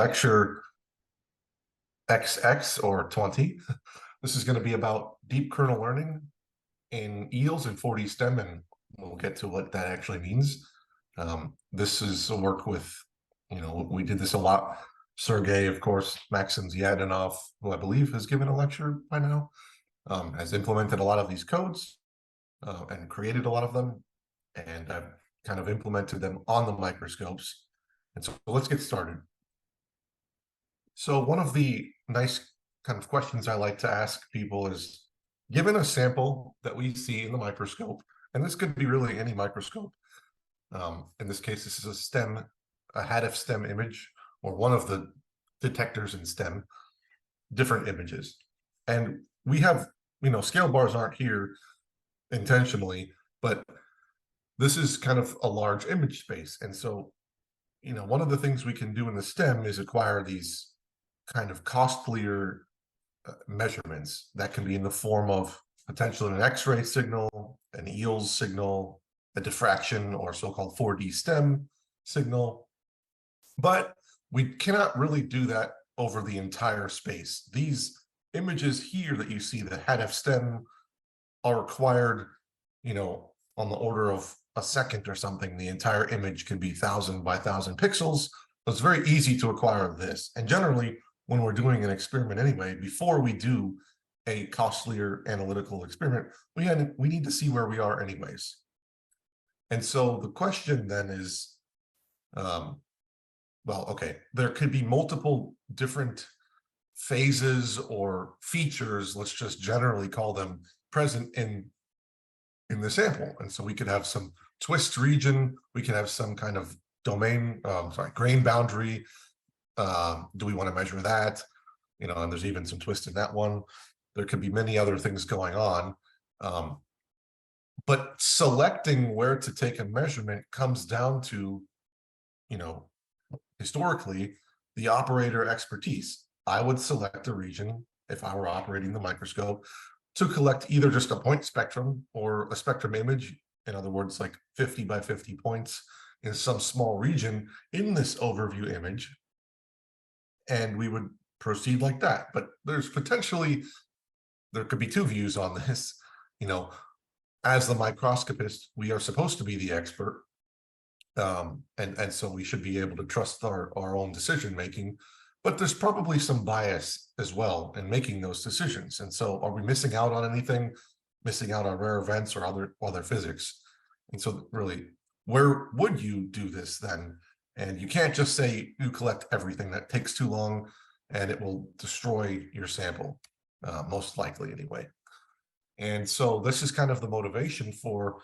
lecture XX or 20. This is going to be about deep kernel learning in eels and 4D STEM, and we'll get to what that actually means. This is a work with, we did this a lot. Sergey, of course, Maxim Zyadanov, who I believe has given a lecture by now, has implemented a lot of these codes and created a lot of them, and I've kind of implemented them on the microscopes. And so let's get started. So one of the nice kind of questions I like to ask people is, given a sample that we see in the microscope, and this could be really any microscope. In this case, this is a HADF STEM image, or one of the detectors in STEM, different images. And we have, scale bars aren't here intentionally, but this is kind of a large image space. And so, one of the things we can do in the STEM is acquire these kind of costlier measurements that can be in the form of potentially an X-ray signal, an EELS signal, a diffraction, or so-called 4D STEM signal. But we cannot really do that over the entire space. These images here that you see, the HADF STEM, are required, on the order of a second or something. The entire image can be 1,000 by 1,000 pixels. So it's very easy to acquire this. And generally, when we're doing an experiment anyway, before we do a costlier analytical experiment, we need to see where we are anyways. And so the question then is, there could be multiple different phases or features, let's just generally call them, present in the sample. And so we could have some twist region, we could have some kind of domain, grain boundary. Do we want to measure that? And there's even some twist in that one. There could be many other things going on. But selecting where to take a measurement comes down to, historically, the operator expertise. I would select a region, if I were operating the microscope, to collect either just a point spectrum or a spectrum image, in other words, like 50 by 50 points in some small region in this overview image. And we would proceed like that. But there could be two views on this. As the microscopist, we are supposed to be the expert. And so we should be able to trust our own decision making. But there's probably some bias as well in making those decisions. And so are we missing out on anything, missing out on rare events or other physics? And so really, where would you do this then? And you can't just say you collect everything. That takes too long and it will destroy your sample, most likely anyway. And so this is kind of the motivation for,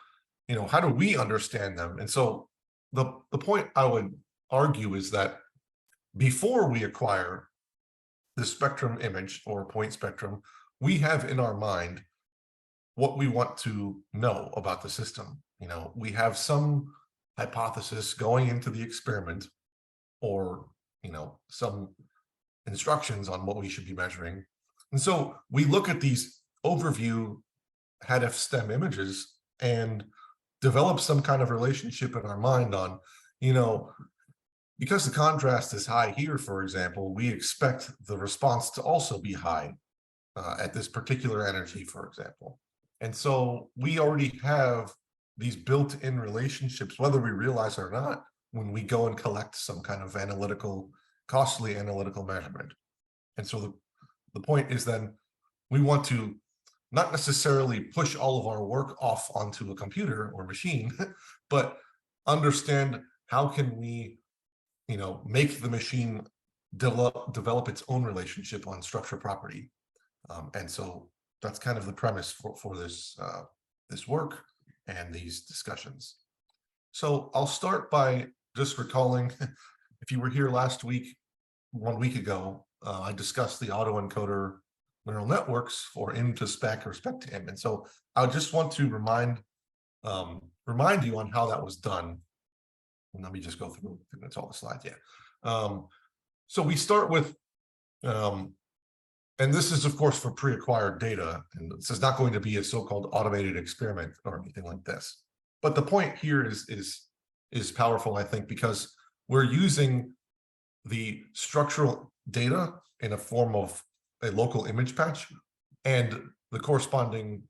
how do we understand them? And so the point I would argue is that before we acquire the spectrum image or point spectrum, we have in our mind what we want to know about the system. We have some hypothesis going into the experiment, or some instructions on what we should be measuring. And so we look at these overview HADF STEM images and develop some kind of relationship in our mind on, because the contrast is high here, for example, we expect the response to also be high at this particular energy, for example. And so we already have these built-in relationships, whether we realize it or not, when we go and collect some kind of costly analytical measurement. And so the point is then we want to not necessarily push all of our work off onto a computer or machine, but understand how can we, make the machine develop its own relationship on structure property. And so that's kind of the premise for this work and these discussions. So I'll start by just recalling, if you were here last week, 1 week ago, I discussed the autoencoder neural networks for IM to spec or spec to IM. And so I just want to remind you on how that was done. And let me just go through, I think that's all the slides, yeah. So we start with, and this is of course for pre-acquired data, and this is not going to be a so-called automated experiment or anything like this. But the point here is powerful, I think, because we're using the structural data in a form of a local image patch and the corresponding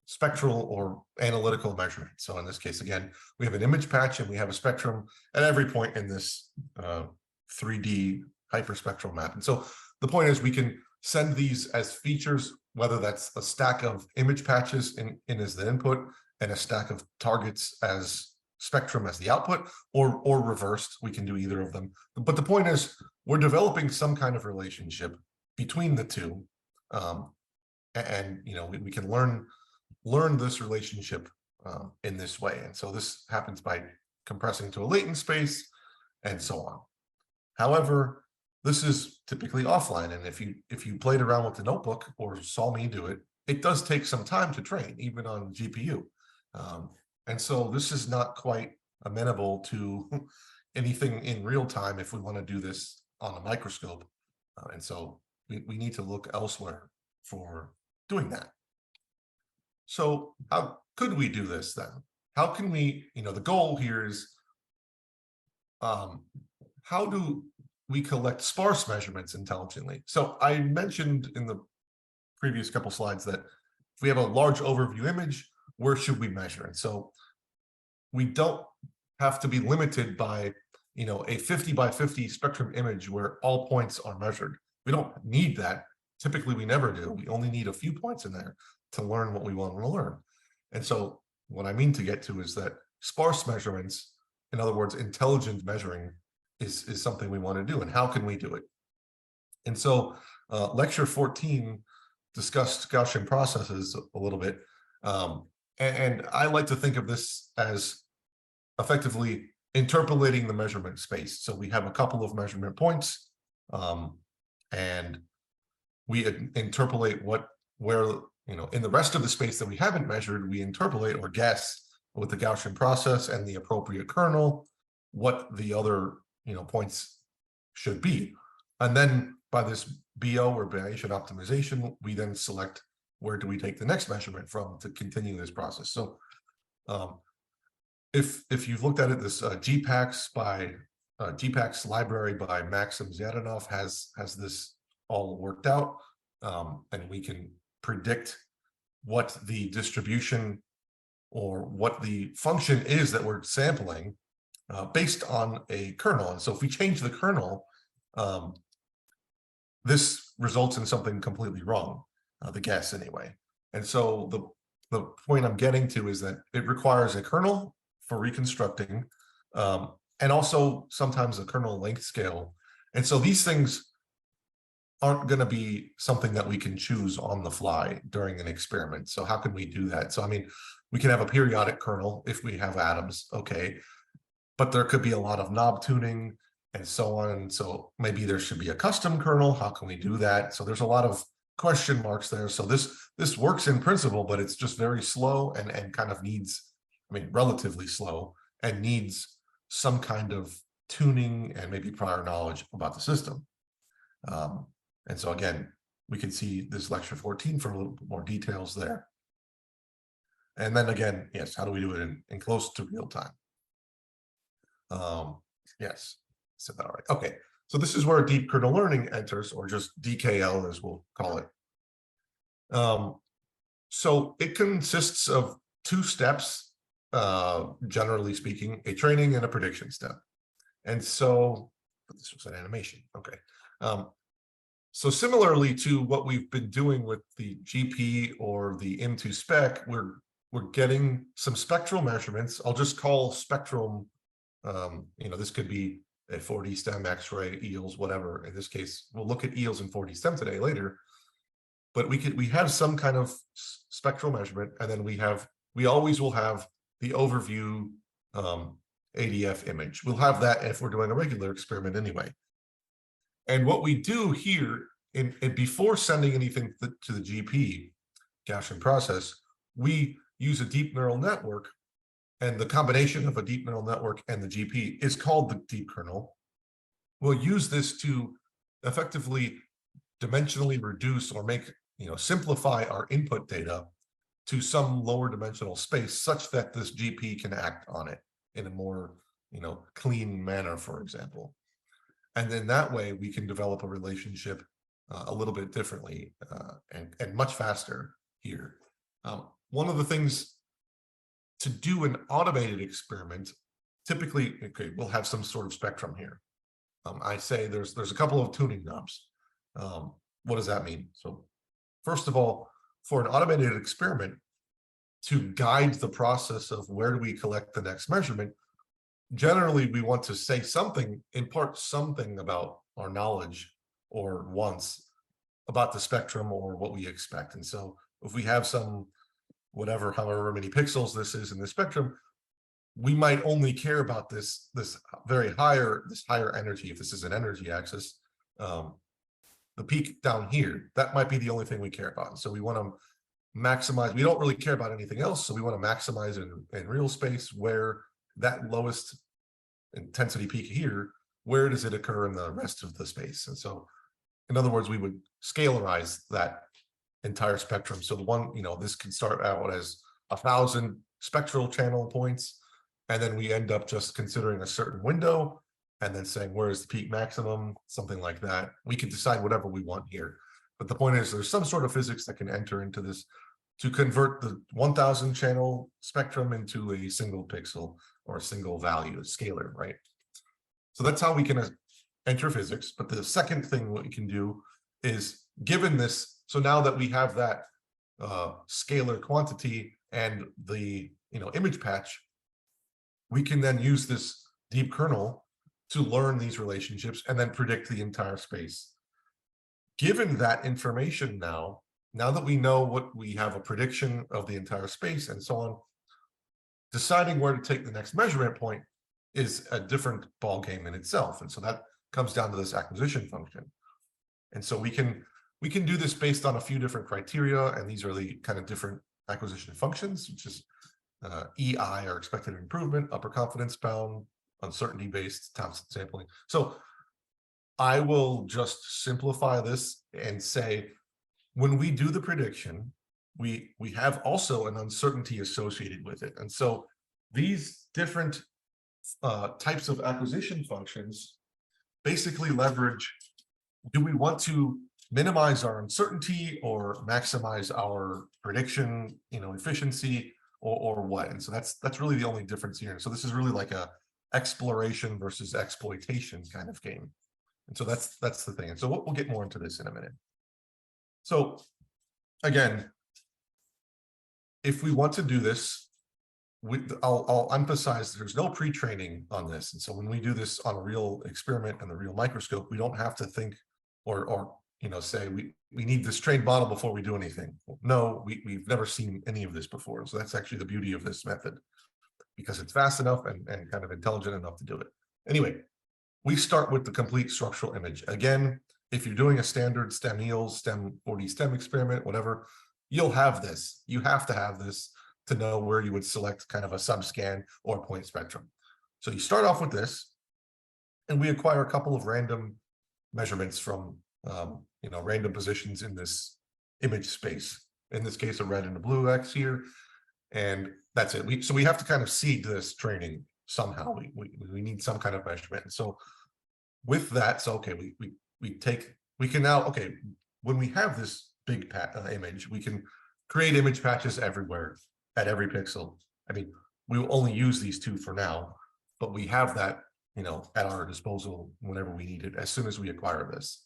spectral or analytical measurement. So in this case, again, we have an image patch and we have a spectrum at every point in this 3D hyperspectral map. And so the point is we can send these as features, whether that's a stack of image patches in as the input and a stack of targets as spectrum as the output, or reversed. We can do either of them. But the point is we're developing some kind of relationship between the two. And we can learn this relationship in this way. And so this happens by compressing to a latent space and so on. However, this is typically offline. And if you played around with the notebook or saw me do it, it does take some time to train, even on GPU. And so this is not quite amenable to anything in real time if we want to do this on a microscope. And so we need to look elsewhere for doing that. So how could we do this then? How can we, the goal here is, how do we collect sparse measurements intelligently? So I mentioned in the previous couple slides that if we have a large overview image, where should we measure? And so we don't have to be limited by, a 50 by 50 spectrum image where all points are measured. We don't need that. Typically, we never do. We only need a few points in there to learn what we want to learn. And so what I mean to get to is that sparse measurements, in other words, intelligent measuring, is something we want to do. And how can we do it? And so lecture 14 discussed Gaussian processes a little bit. And I like to think of this as effectively interpolating the measurement space. So we have a couple of measurement points, and we interpolate where in the rest of the space that we haven't measured, we interpolate or guess with the Gaussian process and the appropriate kernel what the other points should be. And then by this BO or Bayesian optimization, we then select where do we take the next measurement from to continue this process. So if you've looked at it, this GPAX library by Maxim Zhadanov has this all worked out, and we can predict what the distribution or what the function is that we're sampling based on a kernel. And so if we change the kernel, this results in something completely wrong, the guess anyway. And so the point I'm getting to is that it requires a kernel for reconstructing, and also sometimes a kernel length scale. And so these things aren't going to be something that we can choose on the fly during an experiment. So how can we do that? So, I mean, we can have a periodic kernel if we have atoms, okay, but there could be a lot of knob tuning and so on. So maybe there should be a custom kernel. How can we do that? So there's a lot of question marks there. So this works in principle, but it's just very slow and kind of needs, relatively slow, and needs some kind of tuning and maybe prior knowledge about the system. And so again, we can see this lecture 14 for a little bit more details there. And then again, yes, how do we do it in close to real time? Yes, said that all right. Okay, so this is where deep kernel learning enters, or just DKL as we'll call it. So it consists of two steps, generally speaking, a training and a prediction step. And so this was an animation, okay. So similarly to what we've been doing with the GP or the M2 spec, we're getting some spectral measurements. I'll just call spectrum, this could be a 4D stem, X-ray, eels, whatever. In this case, we'll look at eels and 4D stem today later. But we have some kind of spectral measurement, and then we always will have the overview ADF image. We'll have that if we're doing a regular experiment anyway. And what we do here, before sending anything to the GP, Gaussian process, we use a deep neural network, and the combination of a deep neural network and the GP is called the deep kernel. We'll use this to effectively dimensionally reduce or make, simplify our input data to some lower dimensional space such that this GP can act on it in a more, clean manner, for example. And then that way we can develop a relationship a little bit differently and much faster here. One of the things to do an automated experiment, typically, okay, we'll have some sort of spectrum here. I say there's a couple of tuning knobs. What does that mean? So first of all, for an automated experiment, to guide the process of where do we collect the next measurement, generally we want to say something, impart something about our knowledge or wants about the spectrum or what we expect. And so if we have some however many pixels this is in the spectrum, we might only care about this higher energy. If this is an energy axis, the peak down here, that might be the only thing we care about. So we want to maximize. We don't really care about anything else. So we want to maximize in real space where that lowest intensity peak here, where does it occur in the rest of the space? And so, in other words, we would scalarize that entire spectrum. So the one, this can start out as 1,000 spectral channel points, and then we end up just considering a certain window and then saying, where is the peak maximum, something like that. We can decide whatever we want here. But the point is there's some sort of physics that can enter into this to convert the 1,000 channel spectrum into a single pixel or a single value, a scalar, right? So that's how we can enter physics. But the second thing what we can do is, given this, so now that we have that scalar quantity and the image patch, we can then use this deep kernel to learn these relationships and then predict the entire space. Given that information now that we know what we have a prediction of the entire space and so on, deciding where to take the next measurement point is a different ballgame in itself. And so that comes down to this acquisition function. And so we can do this based on a few different criteria, and these are the kind of different acquisition functions, which is EI, or expected improvement, upper confidence bound, uncertainty-based, Thompson sampling. So I will just simplify this and say, when we do the prediction, we have also an uncertainty associated with it. And so these different types of acquisition functions basically leverage, do we want to minimize our uncertainty or maximize our prediction, efficiency, or what? And so that's really the only difference here. So this is really like a exploration versus exploitation kind of game. And so that's the thing. And so we'll get more into this in a minute. So again, if we want to do this, I'll emphasize there's no pre-training on this. And so when we do this on a real experiment and the real microscope, we don't have to think or say we need this trained model before we do anything. No, we've never seen any of this before. So that's actually the beauty of this method, because it's fast enough and kind of intelligent enough to do it. Anyway, we start with the complete structural image. Again, if you're doing a standard STEM EELS, STEM 4D STEM experiment, whatever, you'll have this. You have to have this to know where you would select kind of a subscan or point spectrum. So you start off with this, and we acquire a couple of random measurements from random positions in this image space. In this case, a red and a blue X here, and that's it. So we have to kind of seed this training somehow. We need some kind of measurement. And so with that, so okay, we can now, okay, when we have this big image, we can create image patches everywhere at every pixel. I mean, we will only use these two for now, but we have that, at our disposal whenever we need it, as soon as we acquire this.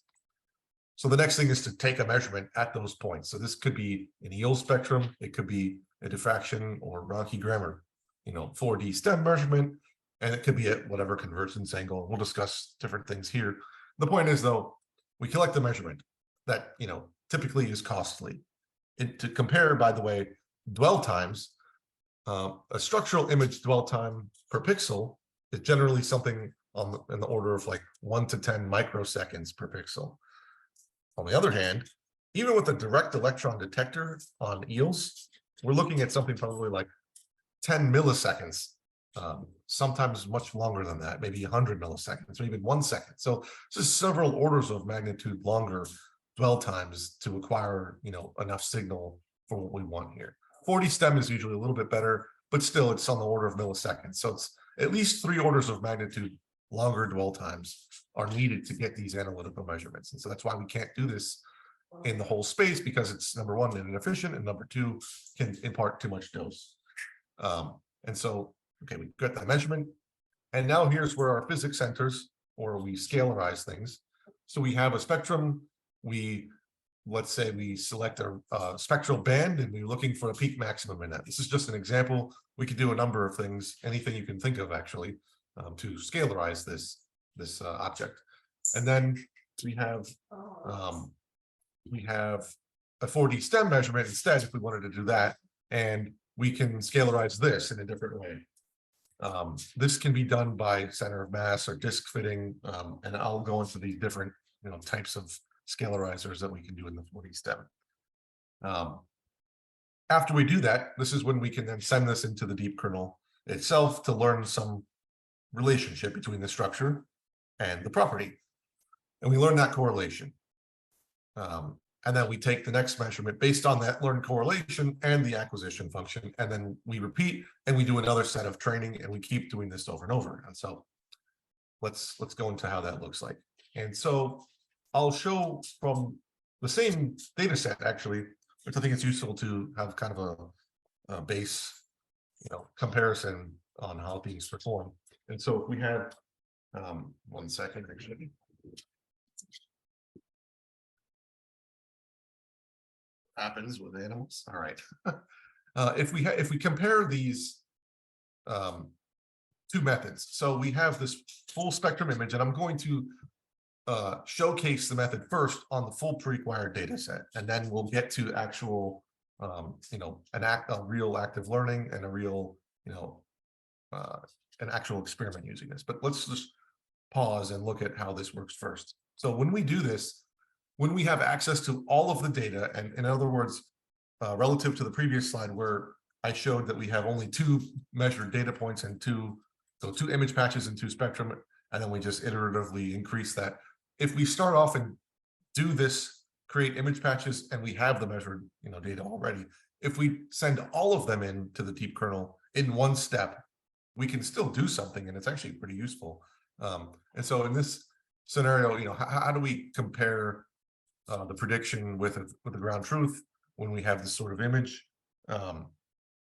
So the next thing is to take a measurement at those points. So this could be an EELS spectrum, it could be a diffraction or Rankine grammar, 4D STEM measurement, and it could be at whatever convergence angle. We'll discuss different things here. The point is, though, we collect the measurement that typically is costly. To compare, by the way, dwell times, a structural image dwell time per pixel is generally something in the order of like 1 to 10 microseconds per pixel. On the other hand, even with a direct electron detector on EELS, we're looking at something probably like 10 milliseconds, sometimes much longer than that, maybe 100 milliseconds or even 1 second. So this is several orders of magnitude longer dwell times to acquire enough signal for what we want here. 4D STEM is usually a little bit better, but still it's on the order of milliseconds. So it's at least 3 orders of magnitude longer dwell times are needed to get these analytical measurements. And so that's why we can't do this in the whole space, because it's, number one, inefficient, and number two, can impart too much dose. And so, okay, we got that measurement. And now here's where our physics centers, or we scalarize things. So we have a spectrum. Let's say we select a spectral band, and we're looking for a peak maximum in that. This is just an example. We could do a number of things, anything you can think of, actually, to scalarize this object. And then we have a 4D stem measurement instead, if we wanted to do that, and we can scalarize this in a different way. This can be done by center of mass or disk fitting, and I'll go into these different types of scalarizers that we can do in the 4D stem. After we do that, this is when we can then send this into the deep kernel itself to learn some relationship between the structure and the property. And we learn that correlation. And then we take the next measurement based on that learned correlation and the acquisition function. And then we repeat and we do another set of training, and we keep doing this over and over. And so let's go into how that looks like. And so I'll show from the same data set, actually, which I think it's useful to have kind of a base comparison on how things perform. And so if we have 1 second, actually. Happens with animals. All right. If we compare these two methods, so we have this full spectrum image, and I'm going to showcase the method first on the full preacquired data set, and then we'll get to actual a real active learning and a real an actual experiment using this. But let's just pause and look at how this works first. So when we do this, when we have access to all of the data, and in other words, relative to the previous slide where I showed that we have only 2 measured data points and 2 image patches and 2 spectrum, and then we just iteratively increase that. If we start off and do this, create image patches, and we have the measured data already, if we send all of them into the deep kernel in one step, we can still do something, and it's actually pretty useful. And so in this scenario, how do we compare the prediction with the ground truth when we have this sort of image?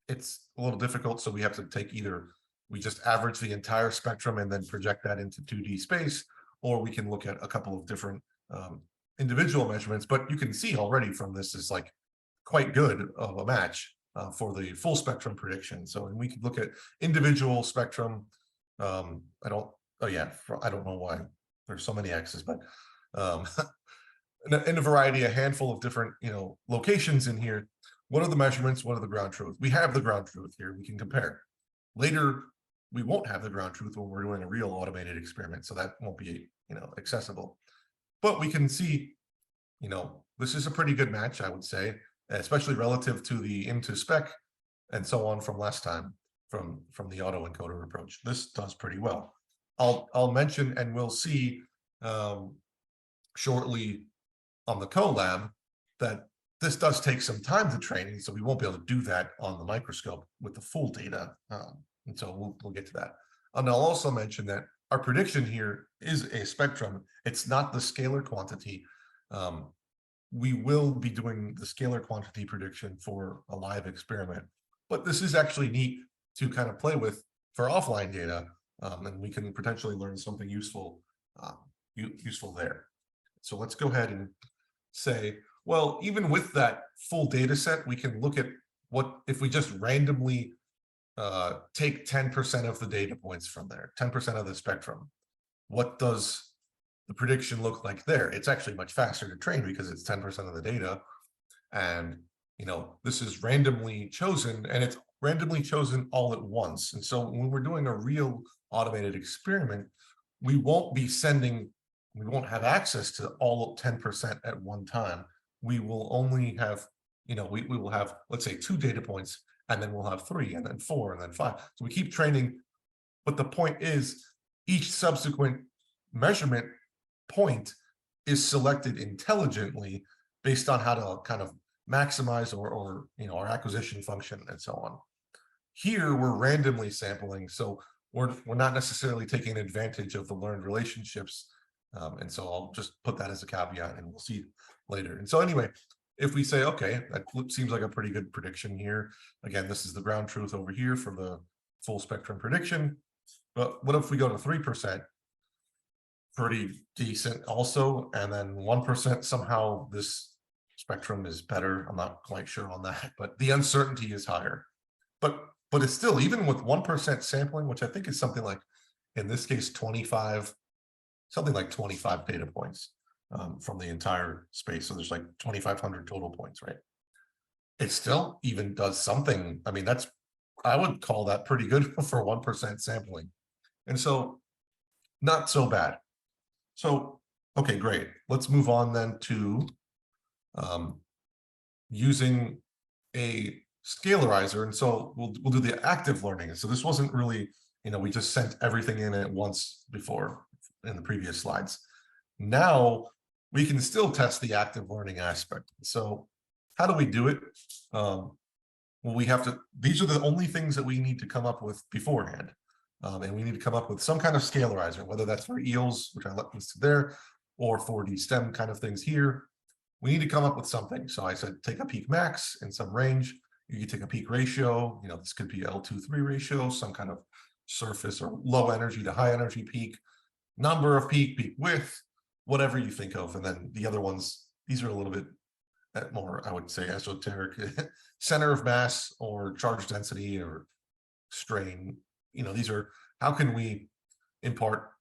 It's a little difficult, so we have to take we just average the entire spectrum and then project that into 2D space, or we can look at a couple of different individual measurements. But you can see already from this is like quite good of a match for the full spectrum prediction. So we can look at individual spectrum. I don't know why there's so many X's, but in a handful of different locations in here. What are the measurements? What are the ground truth? We have the ground truth here. We can compare. Later, we won't have the ground truth when we're doing a real automated experiment, so that won't be accessible. But we can see this is a pretty good match, I would say, especially relative to the into spec and so on from last time from the autoencoder approach. This does pretty well. I'll mention, and we'll see shortly on the collab, that this does take some time to train, so we won't be able to do that on the microscope with the full data. And so we'll get to that. And I'll also mention that our prediction here is a spectrum. It's not the scalar quantity. We will be doing the scalar quantity prediction for a live experiment, but this is actually neat to kind of play with for offline data, and we can potentially learn something useful there. So let's go ahead and say, well, even with that full data set, we can look at what if we just randomly take 10% of the data points from there, 10% of the spectrum. What does the prediction look like there? It's actually much faster to train because it's 10% of the data. And, this is randomly chosen, and it's randomly chosen all at once. And so when we're doing a real automated experiment, we won't have access to all 10% at one time. We will only have, we will have, let's say, 2 data points, and then we'll have 3, and then 4, and then 5. So we keep training. But the point is, each subsequent measurement point is selected intelligently based on how to kind of maximize or our acquisition function and so on. Here, we're randomly sampling. So we're not necessarily taking advantage of the learned relationships. And so I'll just put that as a caveat, and we'll see later. And so anyway, if we say, okay, that seems like a pretty good prediction here. Again, this is the ground truth over here for the full spectrum prediction. But what if we go to 3%? Pretty decent also. And then 1%, somehow this spectrum is better. I'm not quite sure on that, but the uncertainty is higher. But it's still, even with 1% sampling, which I think is something like, in this case, 25, something like 25 data points from the entire space. So there's like 2,500 total points, right? It still even does something. I mean, I would call that pretty good for 1% sampling. And so not so bad. So, okay, great. Let's move on then to using a Scalarizer. And so we'll do the active learning. So this wasn't really, we just sent everything in at once before in the previous slides. Now we can still test the active learning aspect. So how do we do it? Well, these are the only things that we need to come up with beforehand. And we need to come up with some kind of Scalarizer, whether that's for EELs, which I listed there, or for the STEM kind of things here. We need to come up with something. So I said, take a peak max in some range. You can take a peak ratio. This could be L2-3 ratio, some kind of surface or low energy to high energy peak, number of peak width, whatever you think of. And then the other ones, these are a little bit more, I would say, esoteric. Center of mass or charge density or strain. These are, how can we impart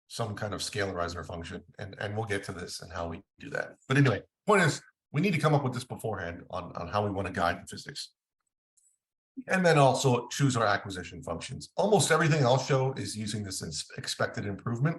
some kind of Scalarizer function? And we'll get to this and how we do that. But anyway, point is, we need to come up with this beforehand on how we want to guide the physics. And then also choose our acquisition functions. Almost everything I'll show is using this expected improvement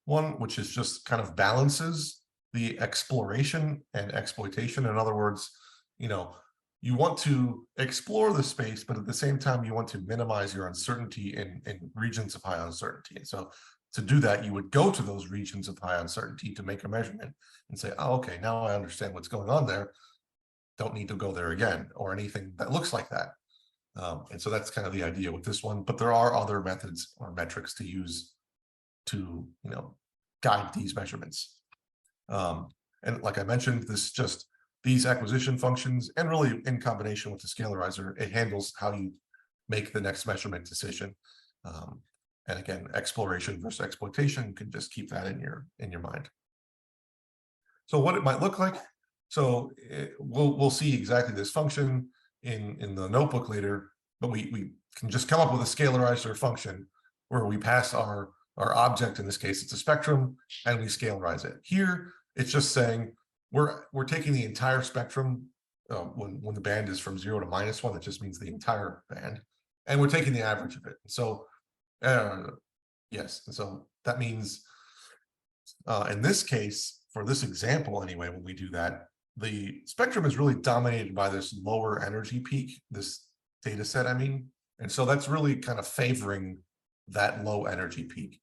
one, which is just kind of balances the exploration and exploitation. In other words, you want to explore the space, but at the same time, you want to minimize your uncertainty in regions of high uncertainty. And so to do that, you would go to those regions of high uncertainty to make a measurement and say, oh, okay, now I understand what's going on there. Don't need to go there again, or anything that looks like that. And so that's kind of the idea with this one. But there are other methods or metrics to use to, guide these measurements. And like I mentioned, these acquisition functions, and really in combination with the Scalarizer, it handles how you make the next measurement decision. And again, exploration versus exploitation, you can just keep that in your mind. So what it might look like. So we'll see exactly this function in the notebook later, but we can just come up with a Scalarizer function where we pass our object, in this case, it's a spectrum, and we scalarize it. Here, it's just saying we're taking the entire spectrum when the band is from 0 to -1, that just means the entire band, and we're taking the average of it. So yes, and so that means in this case, for this example anyway, when we do that, the spectrum is really dominated by this lower energy peak, this data set, and so that's really kind of favoring that low energy peak.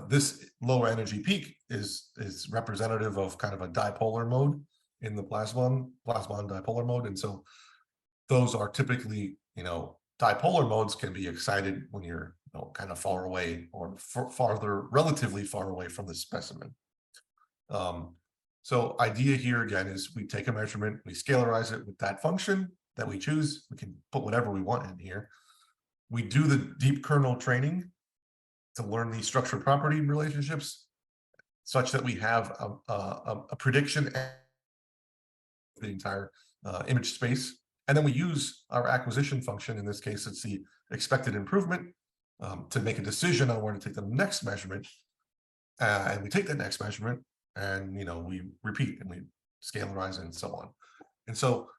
This low energy peak is representative of kind of a dipolar mode in the plasmon dipolar mode. And so those are typically, dipolar modes can be excited when you're kind of far away or relatively far away from the specimen. So idea here again is we take a measurement, we scalarize it with that function that we choose. We can put whatever we want in here. We do the deep kernel training to learn these structure property relationships such that we have a prediction of the entire image space. And then we use our acquisition function. In this case, it's the expected improvement to make a decision on where to take the next measurement. And we take that next measurement and, we repeat and we scalarize and so on. And so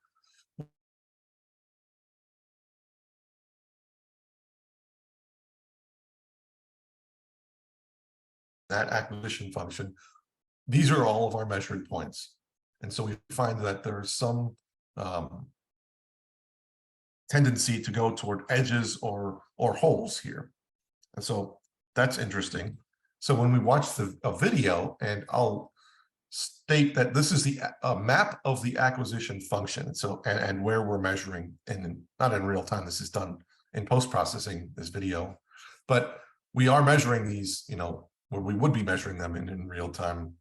that acquisition function, these are all of our measured points. And so we find that there's some tendency to go toward edges or holes here. And so that's interesting. So when we watch a video, and I'll state that this is the map of the acquisition function. So and where we're measuring, and not in real time, this is done in post-processing, this video. but we are measuring these, where we would be measuring them in real time,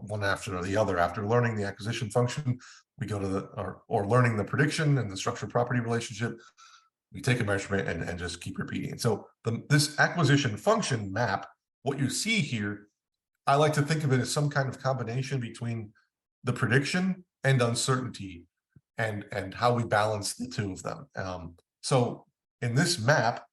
one after the other. After learning the acquisition function, we go to or learning the prediction and the structure property relationship, we take a measurement and just keep repeating it. So this acquisition function map, what you see here, I like to think of it as some kind of combination between the prediction and uncertainty, and how we balance the two of them. So in this map,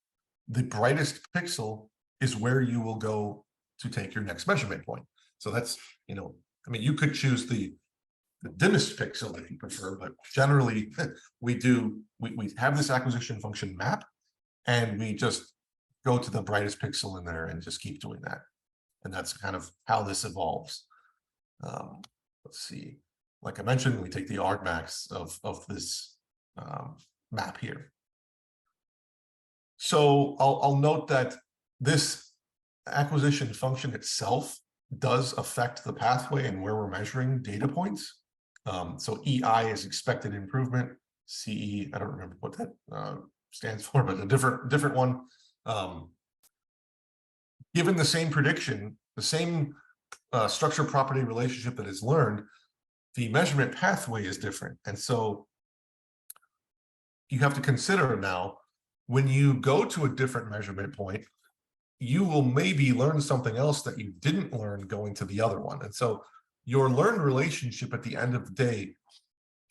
the brightest pixel is where you will go to take your next measurement point. So that's, you could choose the dimmest pixel if you prefer, but generally we have this acquisition function map, and we just go to the brightest pixel in there and just keep doing that. And that's kind of how this evolves. Let's see. Like I mentioned, we take the argmax of this map here. So I'll note that this acquisition function itself does affect the pathway and where we're measuring data points. So EI is expected improvement. CE, I don't remember what that stands for, but a different one. Given the same prediction, the same structure property relationship that is learned, the measurement pathway is different. And so you have to consider now, when you go to a different measurement point, you will maybe learn something else that you didn't learn going to the other one. And so your learned relationship at the end of the day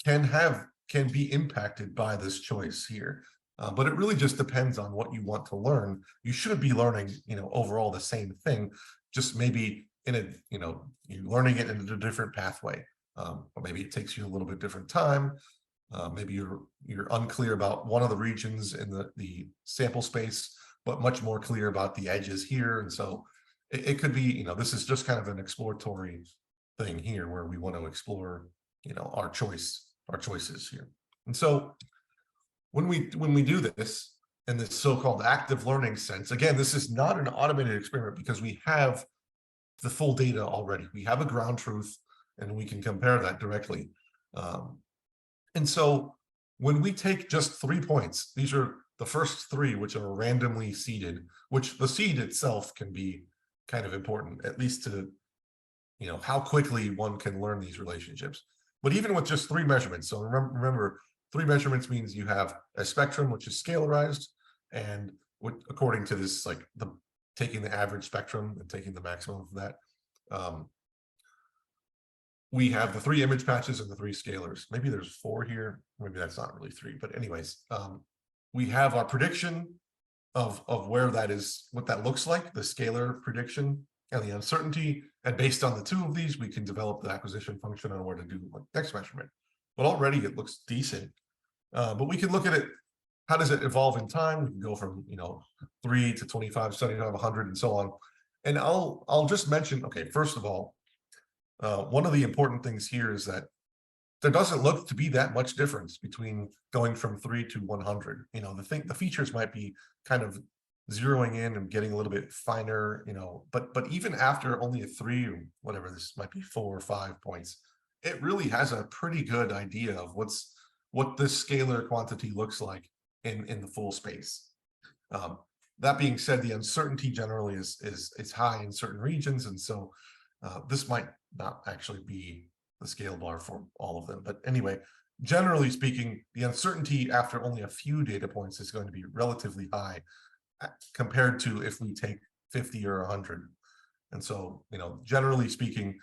can be impacted by this choice here. But it really just depends on what you want to learn. You shouldn't be learning, overall the same thing, just maybe you're learning it in a different pathway. Or maybe it takes you a little bit different time. Maybe you're unclear about one of the regions in the sample space, but much more clear about the edges here. And so it could be, this is just kind of an exploratory thing here where we want to explore, our choices here. And so when we do this in this so-called active learning sense, again, this is not an automated experiment because we have the full data already. We have a ground truth, and we can compare that directly. And so when we take just 3 points, these are the first 3, which are randomly seeded, which the seed itself can be kind of important, at least to, how quickly one can learn these relationships. But even with just 3 measurements, so remember 3 measurements means you have a spectrum, which is scalarized, and according to this, like taking the average spectrum and taking the maximum of that, we have the 3 image patches and the 3 scalars. Maybe there's 4 here. Maybe that's not really 3, but anyways, we have our prediction of where that is, what that looks like, the scalar prediction and the uncertainty. And based on the 2 of these, we can develop the acquisition function on where to do the next measurement. But already it looks decent. But we can look at it, how does it evolve in time? We can go from 3 to 25, 75, 100, and so on. And I'll just mention, okay, first of all, one of the important things here is that there doesn't look to be that much difference between going from 3 to 100. The features might be kind of zeroing in and getting a little bit finer, but even after only a 3 or whatever, this might be 4 or 5 points, it really has a pretty good idea of what this scalar quantity looks like in the full space. That being said, the uncertainty generally is high in certain regions, and so this might not actually be the scale bar for all of them. But anyway, generally speaking, the uncertainty after only a few data points is going to be relatively high compared to if we take 50 or 100. And so, generally speaking,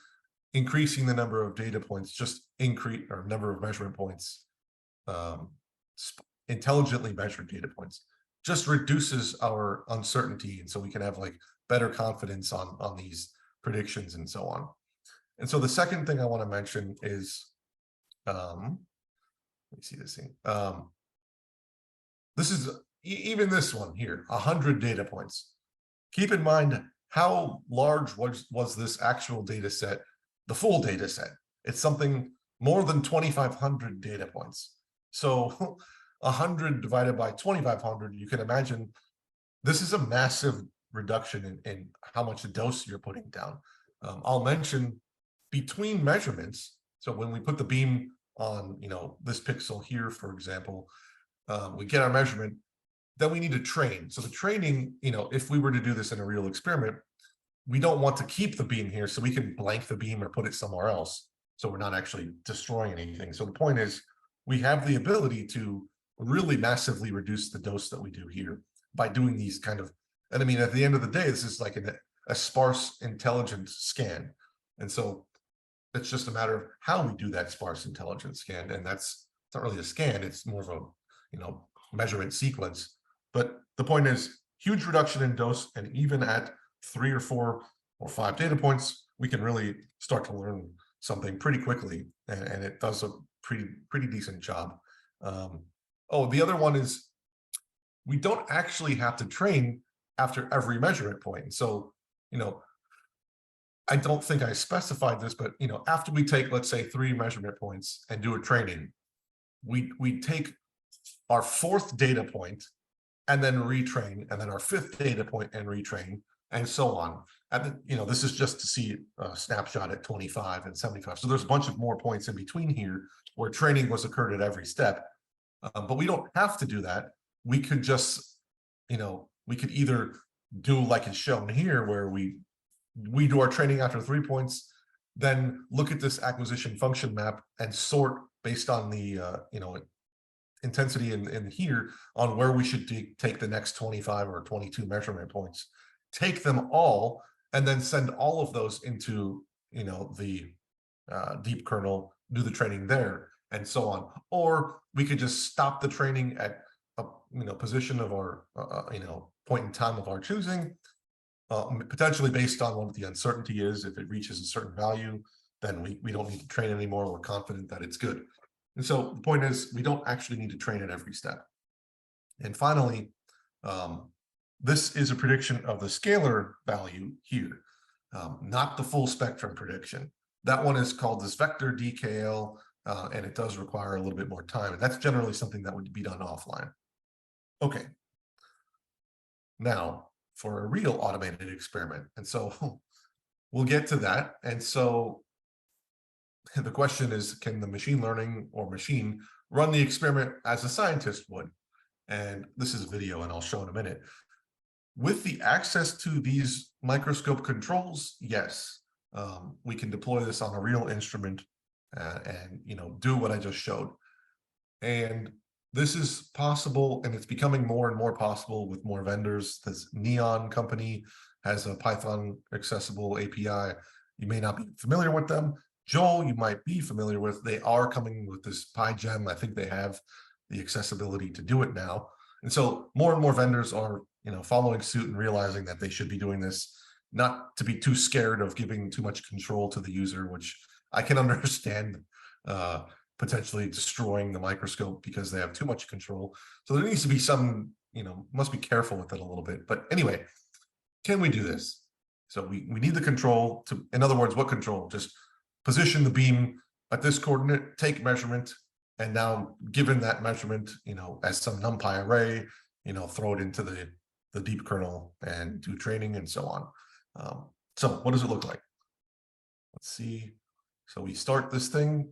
increasing the number of data points, just increase or number of measurement points, intelligently measured data points, just reduces our uncertainty. And so we can have like better confidence on these predictions and so on. And so the second thing I want to mention is, let me see this thing. This is even this one here, 100 data points. Keep in mind how large was this actual data set, the full data set. It's something more than 2,500 data points. So 100 divided by 2,500, you can imagine this is a massive reduction in how much dose you're putting down. I'll mention between measurements. So when we put the beam on, this pixel here, for example, we get our measurement. then we need to train. So the training, if we were to do this in a real experiment, we don't want to keep the beam here, so we can blank the beam or put it somewhere else, so we're not actually destroying anything. So the point is, we have the ability to really massively reduce the dose that we do here by doing these kind of, and I mean, at the end of the day, this is like a sparse intelligence scan. And so it's just a matter of how we do that sparse intelligence scan. And it's not really a scan, it's more of a, measurement sequence. But the point is, huge reduction in dose, and even at 3 or 4 or 5 data points, we can really start to learn something pretty quickly, and it does a pretty decent job. The other one is, we don't actually have to train after every measurement point. So, I don't think I specified this, but after we take, let's say, 3 measurement points and do a training, we take our 4th data point and then retrain, and then our 5th data point and retrain, and so on. And this is just to see a snapshot at 25 and 75. So there's a bunch of more points in between here where training was occurred at every step. But we don't have to do that. We could just, we could either do like it's shown here, where we do our training after 3 points, then look at this acquisition function map and sort based on the, intensity in here on where we should take the next 25 or 22 measurement points, take them all, and then send all of those into, the deep kernel, do the training there, and so on. Or we could just stop the training at a, position of our, point in time of our choosing, potentially based on what the uncertainty is. If it reaches a certain value, then we don't need to train anymore. We're confident that it's good. And so the point is, we don't actually need to train at every step. And finally, this is a prediction of the scalar value here, not the full spectrum prediction. That one is called this vector DKL, and it does require a little bit more time. And that's generally something that would be done offline. Okay. Now, for a real automated experiment. And so we'll get to that. And so the question is, can the machine learning or machine run the experiment as a scientist would? And this is video, and I'll show in a minute. With the access to these microscope controls, yes, we can deploy this on a real instrument and do what I just showed. And this is possible, and it's becoming more and more possible with more vendors. This Neon company has a Python accessible API. You may not be familiar with them. Joel, you might be familiar with. They are coming with this PyGem. I think they have the accessibility to do it now. And so more and more vendors are, following suit and realizing that they should be doing this, not to be too scared of giving too much control to the user, which I can understand, potentially destroying the microscope because they have too much control. So there needs to be some, must be careful with it a little bit. But anyway, can we do this? So we need the control to, in other words, what control? Just position the beam at this coordinate, take measurement, and now given that measurement, as some NumPy array, throw it into the deep kernel and do training and so on. So what does it look like? Let's see. So we start this thing,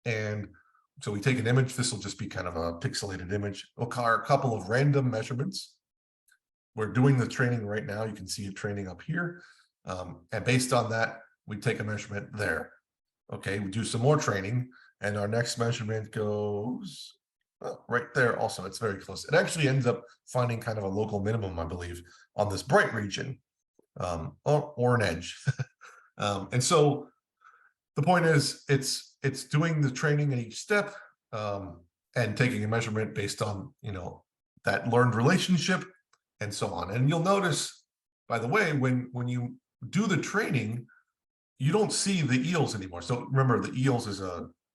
and so we take an image. This will just be kind of a pixelated image. We'll car a couple of random measurements. We're doing the training right now. You can see it training up here. And based on that, we take a measurement there. Okay, we do some more training, and our next measurement goes right there also. It's very close. It actually ends up finding kind of a local minimum, I believe, on this bright region, or an edge. And so the point is, it's doing the training at each step, and taking a measurement based on, that learned relationship and so on. And you'll notice, by the way, when you do the training, you don't see the eels anymore. So remember, the eels is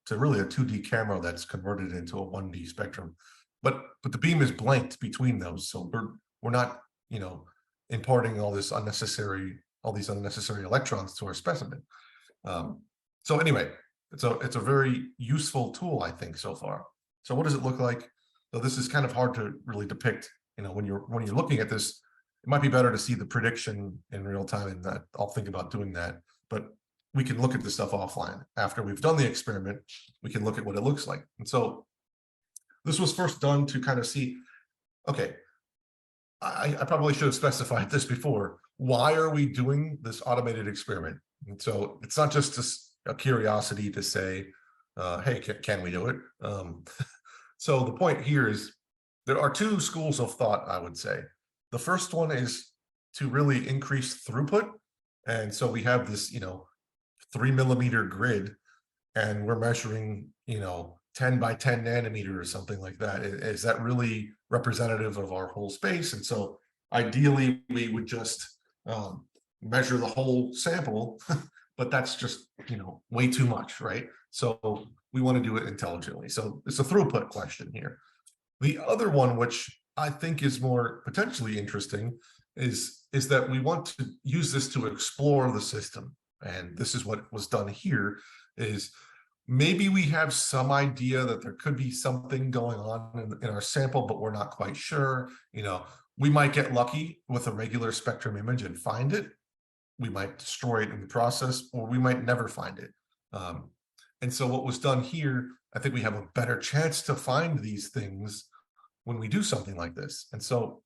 really a 2D camera that's converted into a 1D spectrum, but the beam is blanked between those. So we're not, imparting all these unnecessary electrons to our specimen. So anyway, it's a very useful tool, I think, so far. So what does it look like? So this is kind of hard to really depict. When you're looking at this, it might be better to see the prediction in real time, and that I'll think about doing that. But we can look at this stuff offline. After we've done the experiment, we can look at what it looks like. And so this was first done to kind of see, okay, I probably should have specified this before. Why are we doing this automated experiment? And so it's not just a curiosity to say, hey, can we do it? So the point here is there are two schools of thought, I would say. The first one is to really increase throughput. And so we have this, 3 millimeter grid, and we're measuring, 10 by 10 nanometer or something like that. Is that really representative of our whole space? And so ideally, we would just measure the whole sample, but that's just, way too much, right? So we want to do it intelligently. So it's a throughput question here. The other one, which I think is more potentially interesting, is that we want to use this to explore the system. And this is what was done here, is maybe we have some idea that there could be something going on in our sample, but we're not quite sure. We might get lucky with a regular spectrum image and find it. We might destroy it in the process, or we might never find it. And so what was done here, I think we have a better chance to find these things when we do something like this. And so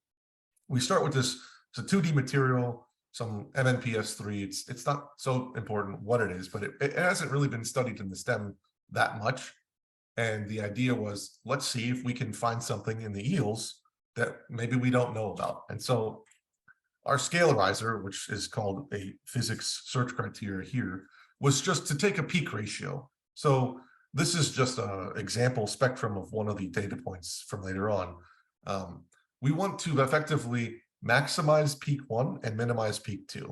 we start with this. It's a 2D material, some MNPS3. It's not so important what it is, but it hasn't really been studied in the STEM that much. And the idea was, let's see if we can find something in the eels that maybe we don't know about. And so our Scalarizer, which is called a physics search criteria here, was just to take a peak ratio. So this is just an example spectrum of one of the data points from later on. We want to effectively maximize peak 1 and minimize peak 2.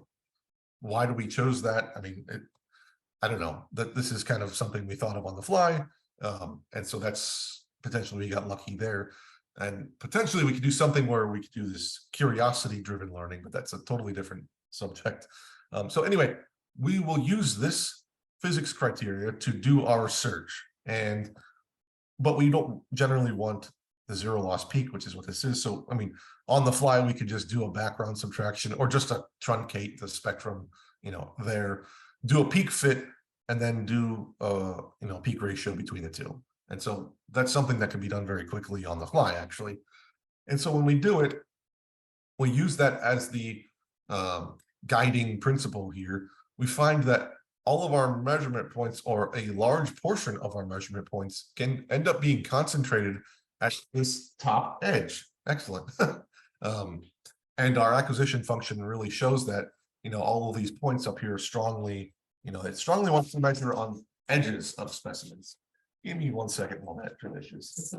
Why do we chose that? I mean, I don't know. That this is kind of something we thought of on the fly. And so that's potentially we got lucky there. And potentially we could do something where we could do this curiosity-driven learning, but that's a totally different subject. So anyway, we will use this physics criteria to do our search. But we don't generally want the zero loss peak, which is what this is. So, I mean, on the fly, we could just do a background subtraction or just to truncate the spectrum, there, do a peak fit, and then do peak ratio between the two. And so that's something that can be done very quickly on the fly, actually. And so when we do it, we use that as the guiding principle here. We find that all of our measurement points, or a large portion of our measurement points, can end up being concentrated at this top edge. Excellent. And our acquisition function really shows that, all of these points up here strongly, it strongly wants to measure on edges of specimens. Give me 1 second while that finishes.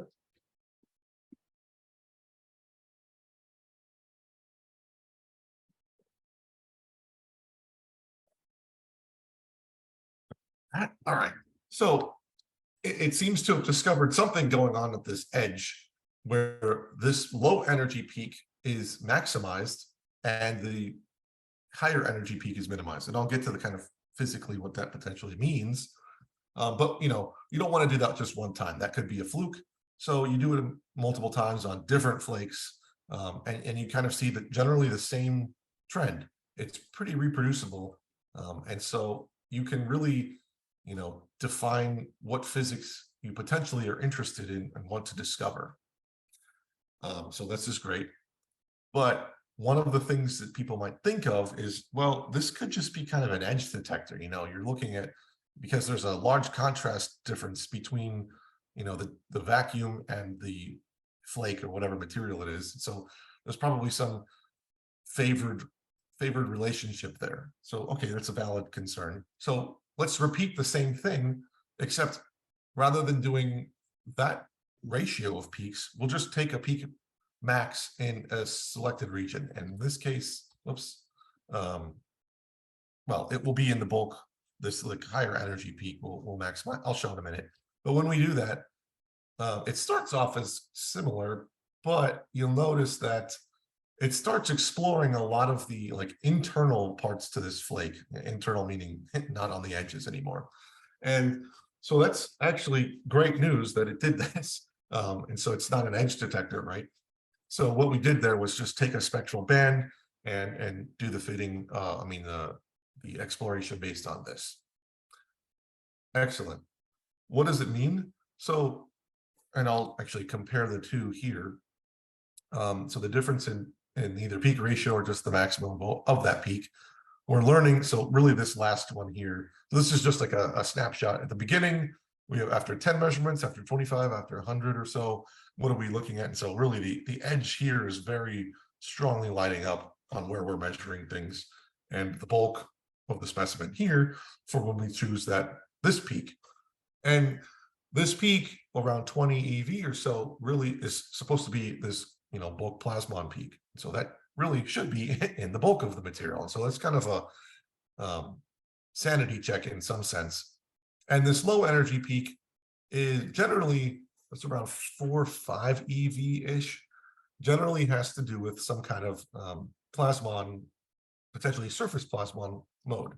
All right. So it seems to have discovered something going on at this edge where this low energy peak is maximized and the higher energy peak is minimized. And I'll get to the kind of physically what that potentially means. But you don't want to do that just one time. That could be a fluke. So you do it multiple times on different flakes, and you kind of see that generally the same trend. It's pretty reproducible, and so you can really, define what physics you potentially are interested in and want to discover. So this is great. But one of the things that people might think of is, well, this could just be kind of an edge detector. You're looking at, because there's a large contrast difference between, the vacuum and the flake or whatever material it is. So there's probably some favored relationship there. So, okay, that's a valid concern. So let's repeat the same thing, except rather than doing that ratio of peaks, we'll just take a peak max in a selected region. And in this case, whoops, well, it will be in the bulk. This like higher energy peak will maximize. I'll show in a minute. But when we do that, it starts off as similar, but you'll notice that it starts exploring a lot of the like internal parts to this flake. Internal meaning not on the edges anymore. And so that's actually great news that it did this. And so it's not an edge detector, right? So what we did there was just take a spectral band and do the fitting, the exploration based on this. Excellent. What does it mean? So, and I'll actually compare the two here. So the difference in either peak ratio or just the maximum of that peak, we're learning. So really this last one here, so this is just like a snapshot. At the beginning, we have after 10 measurements, after 25, after 100 or so, what are we looking at? And so really the edge here is very strongly lighting up on where we're measuring things. And the bulk of the specimen here for when we choose this peak. And this peak around 20 EV or so really is supposed to be this, bulk plasmon peak. So that really should be in the bulk of the material. And so that's kind of a sanity check in some sense. And this low energy peak is generally, it's around 4 or 5 EV-ish, generally has to do with some kind of plasmon, potentially surface plasmon mode.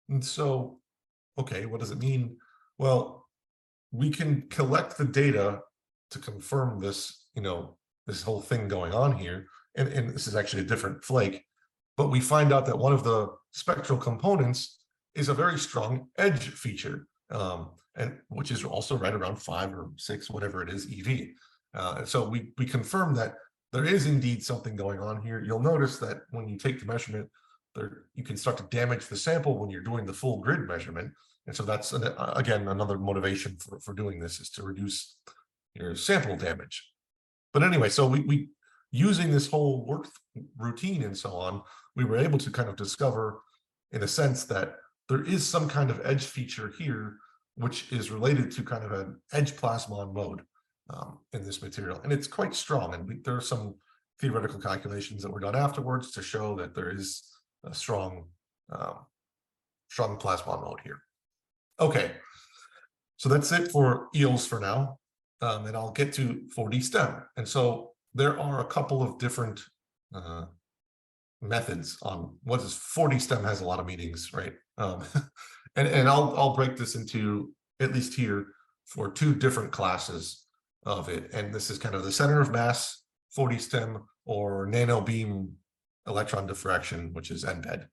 And so, okay, what does it mean? Well, we can collect the data to confirm this, this whole thing going on here. And this is actually a different flake, but we find out that one of the spectral components is a very strong edge feature, and which is also right around 5 or 6, whatever it is, EV. And so we confirm that there is indeed something going on here. You'll notice that when you take the measurement, you can start to damage the sample when you're doing the full grid measurement. And so that's, again, another motivation for doing this is to reduce your sample damage. But anyway, so we using this whole work routine and so on, we were able to kind of discover, in a sense, that there is some kind of edge feature here, which is related to kind of an edge plasmon mode in this material. And it's quite strong. And there are some theoretical calculations that were done afterwards to show that there is a strong plasmon mode here. Okay, so that's it for eels for now. And I'll get to 4D STEM. And so there are a couple of different methods on what is 4D STEM has a lot of meanings, right? And I'll break this into, at least here, for 2 different classes of it. And this is kind of the center of mass 4D STEM or Nanobeam electron diffraction, which is NBED.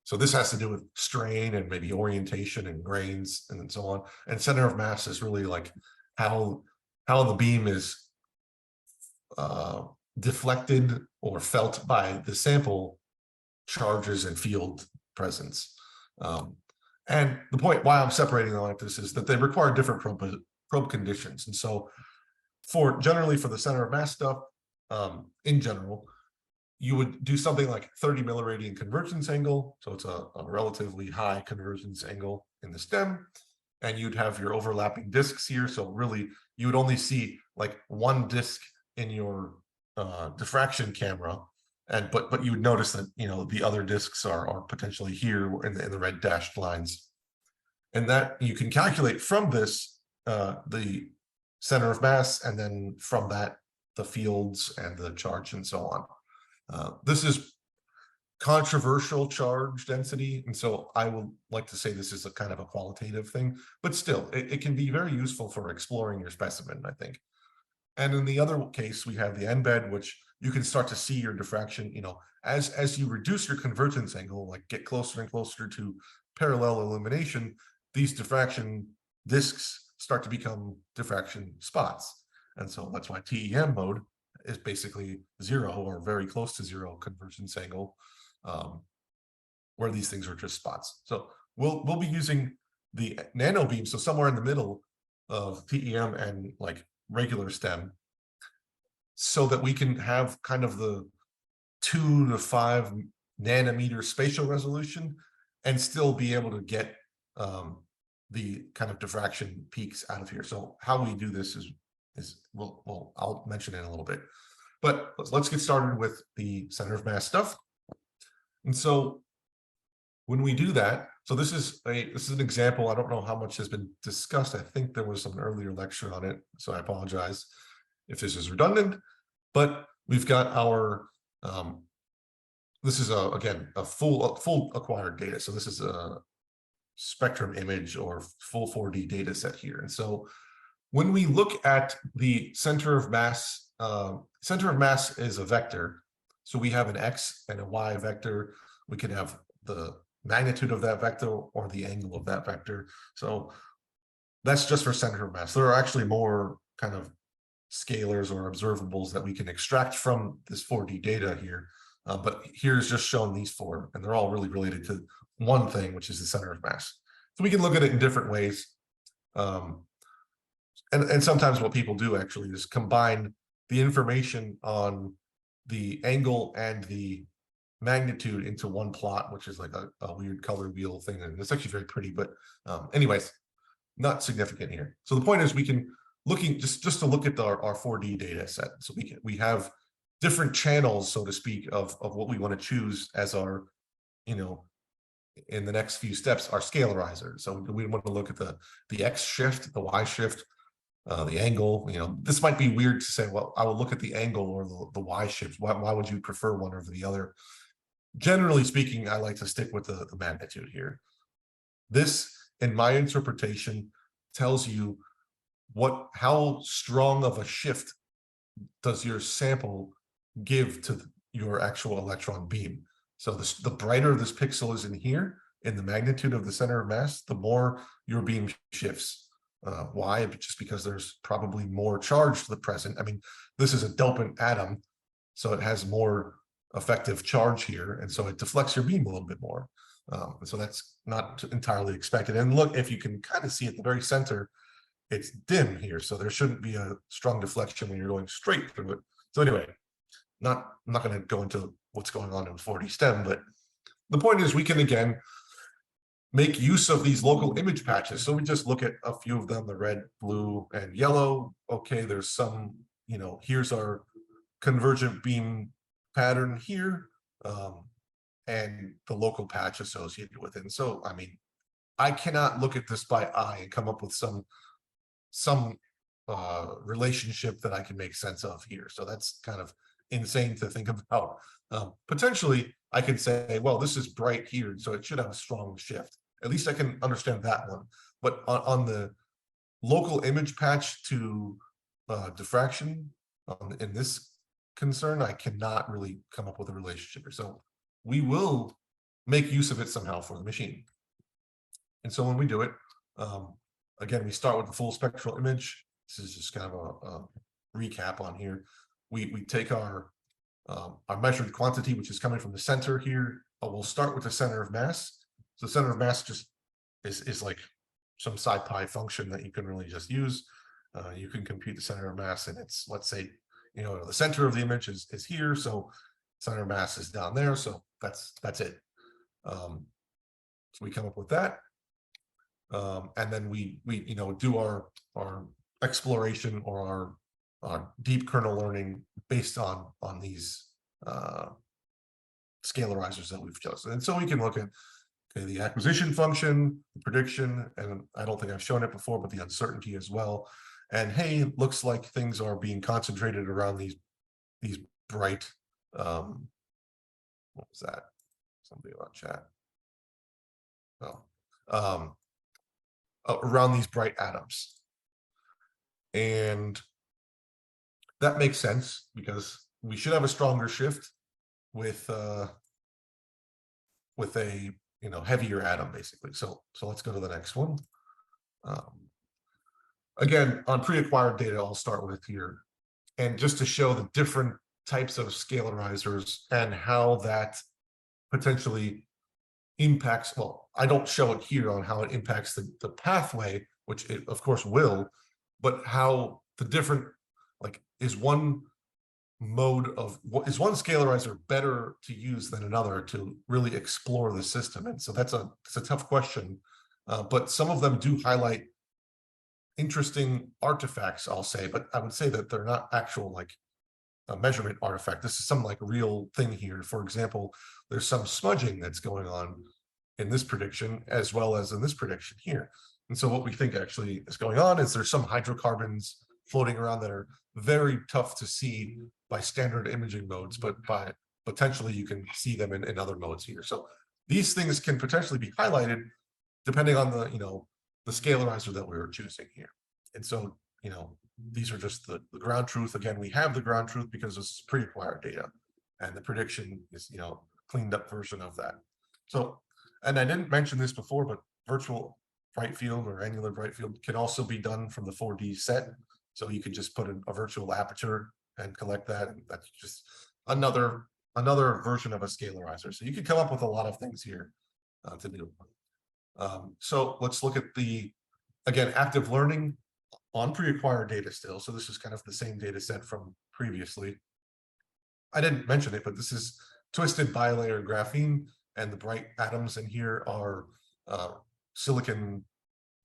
So this has to do with strain and maybe orientation and grains and so on. And center of mass is really like how the beam is deflected or felt by the sample charges and field presence. And the point why I'm separating them like this is that they require different probe conditions. And so generally for the center of mass stuff, in general, you would do something like 30 milliradian convergence angle. So it's a relatively high convergence angle in the stem. And you'd have your overlapping discs here. So really, you would only see like one disc in your diffraction camera. But you would notice that, the other discs are potentially here in the red dashed lines. And that you can calculate from this, the center of mass, and then from that, the fields and the charge and so on. This is controversial charge density, and so I would like to say this is a kind of a qualitative thing, but still, it can be very useful for exploring your specimen, I think. And in the other case, we have the NBED, which you can start to see your diffraction, as you reduce your convergence angle, like get closer and closer to parallel illumination, these diffraction disks start to become diffraction spots. And so that's why TEM mode is basically 0 or very close to 0 convergence angle, where these things are just spots. So we'll be using the Nanobeam, so somewhere in the middle of TEM and like regular STEM, so that we can have kind of the 2 to 5 nanometer spatial resolution and still be able to get the kind of diffraction peaks out of here. So how we do this is I'll mention it in a little bit, but let's get started with the center of mass stuff. And so when we do that, so this is an example. I don't know how much has been discussed. I think there was some earlier lecture on it, so I apologize if this is redundant, but we've got our this is again a full acquired data. So this is a spectrum image or full 4D data set here. And so when we look at the center of mass is a vector. So we have an X and a Y vector. We can have the magnitude of that vector or the angle of that vector. So that's just for center of mass. There are actually more kind of scalars or observables that we can extract from this 4D data here. But here's just shown these four, and they're all really related to one thing, which is the center of mass. So we can look at it in different ways. And sometimes what people do actually is combine the information on the angle and the magnitude into one plot, which is like a weird color wheel thing. And it's actually very pretty, but anyways, not significant here. So the point is we can just to look at our 4D data set. So we have different channels, so to speak, of what we want to choose as our, in the next few steps, our scalarizer. So we want to look at the X shift, the Y shift, the angle. This might be weird to say, well, I will look at the angle or the Y shift. Why would you prefer one over the other? Generally speaking, I like to stick with the magnitude here. This, in my interpretation, tells you how strong of a shift does your sample give to your actual electron beam. So the brighter this pixel is in here, in the magnitude of the center of mass, the more your beam shifts. Why? Just because there's probably more charge to the present. I mean, this is a dopant atom, so it has more effective charge here, and so it deflects your beam a little bit more. So that's not entirely expected. And look, if you can kind of see at the very center, it's dim here, so there shouldn't be a strong deflection when you're going straight through it. So anyway, I'm not going to go into what's going on in 4D STEM, but the point is we can again make use of these local image patches. So we just look at a few of them, the red, blue, and yellow. Okay, there's some, here's our convergent beam pattern here, and the local patch associated with it. And so, I mean, I cannot look at this by eye and come up with some relationship that I can make sense of here. So that's kind of insane to think about. Potentially, I can say, well, this is bright here, so it should have a strong shift. At least I can understand that one. But on the local image patch to diffraction in this concern, I cannot really come up with a relationship. So we will make use of it somehow for the machine. And so when we do it, again, we start with the full spectral image. This is just kind of a recap on here. We take our measured quantity, which is coming from the center here. We'll start with the center of mass. So the center of mass just is like some SciPy function that you can really just use. You can compute the center of mass, and it's, let's say, the center of the image is here, so center of mass is down there. So that's it. So we come up with that. And then we do our exploration or our deep kernel learning based on these scalarizers that we've chosen. And so we can look at the acquisition function, the prediction, and I don't think I've shown it before, but the uncertainty as well. And hey, it looks like things are being concentrated around these bright, what was that? Somebody about chat. Oh. Around these bright atoms. And that makes sense because we should have a stronger shift with a heavier atom, basically. So let's go to the next one. Again, on pre-acquired data, I'll start with here. And just to show the different types of scalarizers and how that potentially impacts, well, I don't show it here on how it impacts the pathway, which it of course will, but how the different, is one scalarizer better to use than another to really explore the system? And so it's a tough question, but some of them do highlight interesting artifacts, I'll say, but I would say that they're not actual a measurement artifact. This is some real thing here. For example, there's some smudging that's going on in this prediction as well as in this prediction here. And so what we think actually is going on is there's some hydrocarbons floating around that are very tough to see by standard imaging modes, but by potentially you can see them in other modes here. So these things can potentially be highlighted depending on the scalarizer that we were choosing here. And so, these are just the ground truth. Again, we have the ground truth because this is pre-acquired data, and the prediction is, cleaned up version of that. So, and I didn't mention this before, but virtual bright field or annular bright field can also be done from the 4D set. So you can just put a virtual aperture and collect that. And that's just another version of a scalarizer. So you can come up with a lot of things here to do. So let's look at again, active learning on pre-acquired data still. So this is kind of the same data set from previously. I didn't mention it, but this is twisted bilayer graphene, and the bright atoms in here are silicon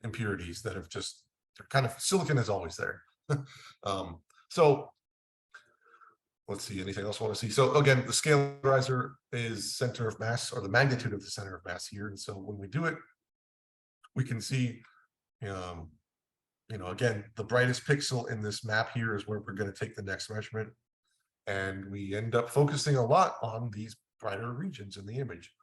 impurities that have just, they're kind of, silicon is always there. So let's see, anything else I want to see? So again, the scalarizer is center of mass, or the magnitude of the center of mass here. And so when we do it, we can see, again, the brightest pixel in this map here is where we're going to take the next measurement. And we end up focusing a lot on these brighter regions in the image,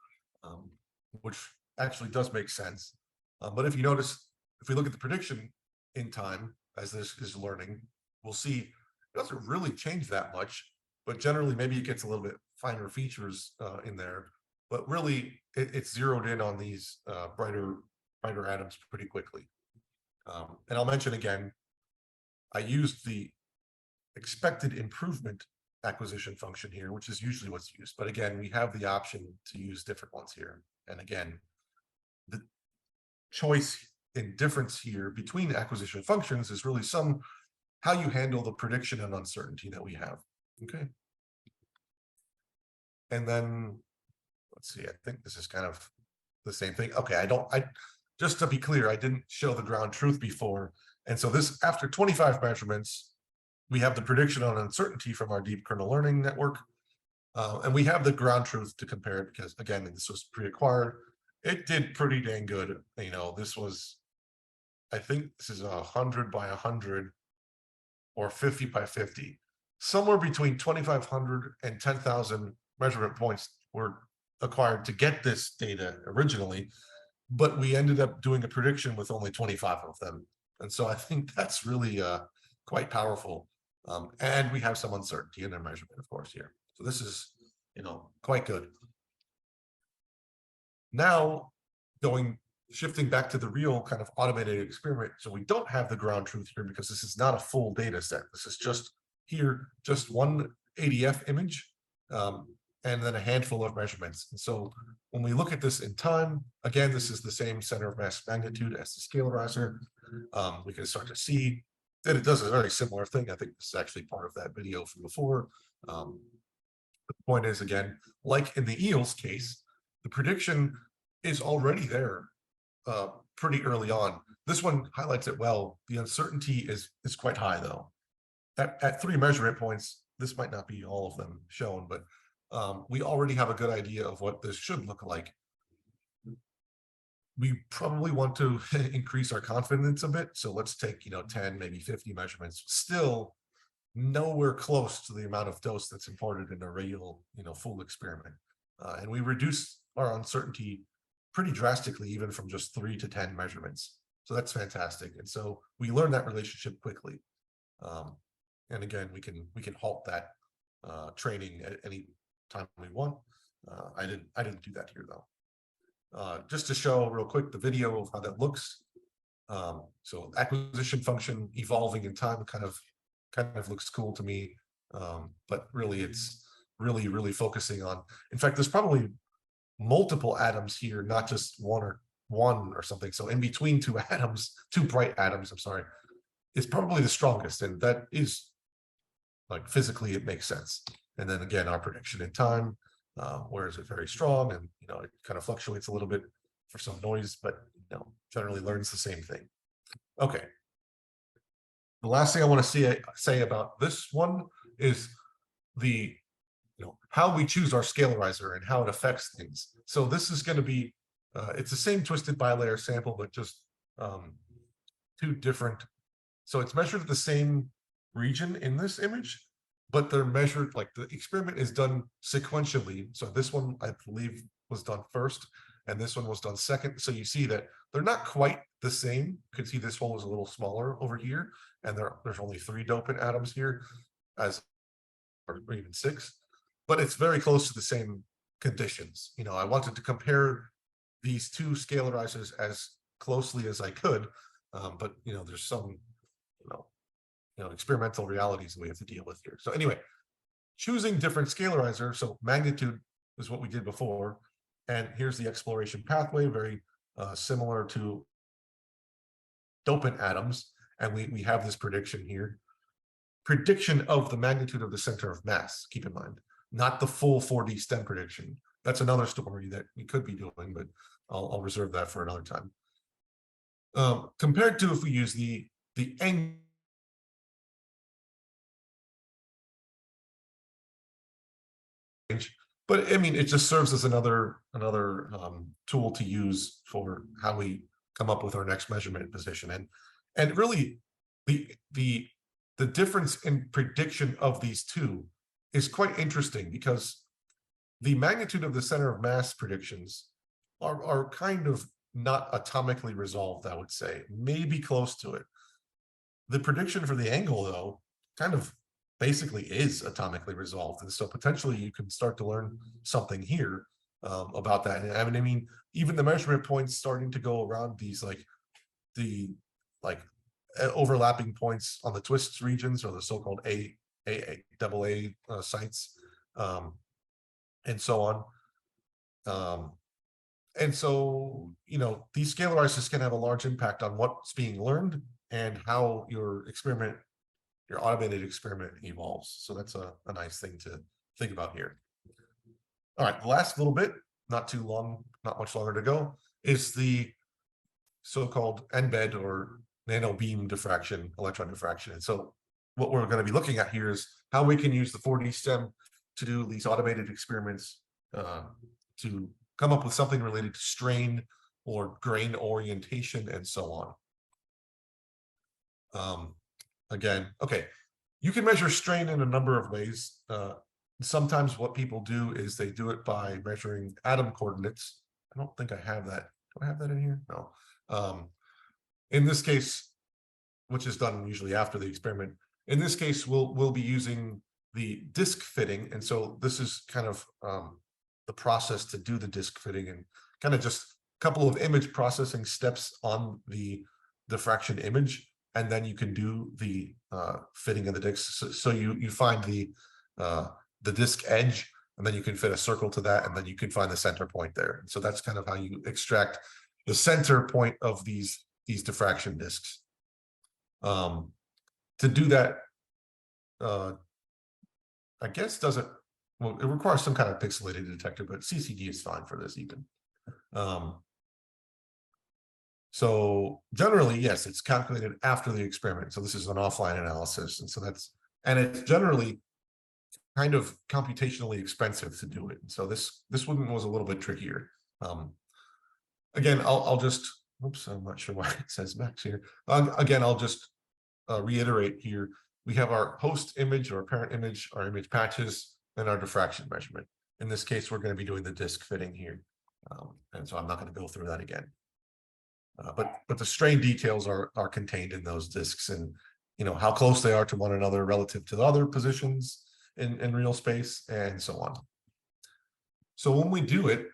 which actually does make sense. But if you notice, if we look at the prediction in time as this is learning, we'll see it doesn't really change that much, but generally maybe it gets a little bit finer features in there. But really, it's zeroed in on these brighter atoms pretty quickly. And I'll mention again, I used the expected improvement acquisition function here, which is usually what's used. But again, we have the option to use different ones here. And again, the choice in difference here between acquisition functions is really how you handle the prediction and uncertainty that we have. Okay. And then let's see, I think this is kind of the same thing. Okay, just to be clear, I didn't show the ground truth before. And so this, after 25 measurements, we have the prediction on uncertainty from our deep kernel learning network. And we have the ground truth to compare it because, again, this was pre-acquired. It did pretty dang good. This was, I think this is 100 by 100 or 50 by 50. Somewhere between 2,500 and 10,000 measurement points were acquired to get this data originally, but we ended up doing a prediction with only 25 of them. And so I think that's really quite powerful. And we have some uncertainty in their measurement, of course, here. So this is, quite good. Now, shifting back to the real kind of automated experiment. So we don't have the ground truth here because this is not a full data set. This is just one ADF image, and then a handful of measurements. And so when we look at this in time, again, this is the same center of mass magnitude as the Scalarizer. We can start to see that it does a very similar thing. I think this is actually part of that video from before. The point is, again, like in the EELS case, the prediction is already there pretty early on. This one highlights it well. The uncertainty is quite high, though. At 3 measurement points, this might not be all of them shown, but we already have a good idea of what this should look like. We probably want to increase our confidence a bit. So let's take, 10, maybe 50 measurements. Still nowhere close to the amount of dose that's imported in a real, full experiment. And we reduce our uncertainty pretty drastically, even from just 3 to 10 measurements. So that's fantastic. And so we learn that relationship quickly. And again, we can halt that training at any time we want. I didn't do that here though. Just to show real quick the video of how that looks. So acquisition function evolving in time kind of looks cool to me. But really it's really focusing on, in fact, there's probably multiple atoms here, not just one or something. So in between two bright atoms, I'm sorry, is probably the strongest. And that is, like, physically it makes sense. And then again, our prediction in time, where is it very strong, and it kind of fluctuates a little bit for some noise, but generally learns the same thing. Okay. The last thing I want to say about this one is how we choose our scalarizer and how it affects things. So this is going to be it's the same twisted bilayer sample, but just 2 different. So it's measured at the same region in this image, but they're measured, like, the experiment is done sequentially. So this one, I believe, was done first, and this one was done second. So you see that they're not quite the same. You can see this hole is a little smaller over here, and there's only 3 dopant atoms here, or even 6, but it's very close to the same conditions. I wanted to compare these 2 scalarizers as closely as I could, but there's some experimental realities that we have to deal with here. So anyway, choosing different scalarizer. So magnitude is what we did before. And here's the exploration pathway, very similar to dopant atoms. And we have this prediction here. Prediction of the magnitude of the center of mass, keep in mind, not the full 4D STEM prediction. That's another story that we could be doing, but I'll reserve that for another time. Compared to if we use the angle, but I mean, it just serves as another tool to use for how we come up with our next measurement position. And really, the difference in prediction of these two is quite interesting, because the magnitude of the center of mass predictions are kind of not atomically resolved, I would say, maybe close to it. The prediction for the angle, though, kind of basically is atomically resolved. And so potentially you can start to learn something here about that. And I mean, even the measurement points starting to go around these overlapping points on the twist regions, or the so-called AA sites, and so on. And so, these scalarizers can have a large impact on what's being learned and how your automated experiment evolves. So that's a nice thing to think about here. All right, the last little bit, not too long, not much longer to go, is the so-called embed or nanobeam diffraction, electron diffraction. And so what we're going to be looking at here is how we can use the 4D STEM to do these automated experiments to come up with something related to strain or grain orientation and so on. Again, okay, you can measure strain in a number of ways. Sometimes what people do is they do it by measuring atom coordinates. I don't think I have that. Do I have that in here? No. In this case, which is done usually after the experiment, in this case, we'll be using the disk fitting. And so this is kind of the process to do the disk fitting, and kind of just a couple of image processing steps on the diffraction image. And then you can do the fitting of the disks. So you find the disk edge, and then you can fit a circle to that, and then you can find the center point there. So that's kind of how you extract the center point of these diffraction disks. To do that, I guess it requires some kind of pixelated detector, but CCD is fine for this even. So generally, yes, it's calculated after the experiment. So this is an offline analysis. And so it's generally kind of computationally expensive to do it. And so this one was a little bit trickier. Again, I'll just, oops, I'm not sure why it says max here. Again, I'll just reiterate here. We have our host image or parent image, our image patches, and our diffraction measurement. In this case, we're going to be doing the disk fitting here. And so I'm not going to go through that again. But the strain details are contained in those disks, and how close they are to one another relative to the other positions in real space, and so on. So when we do it,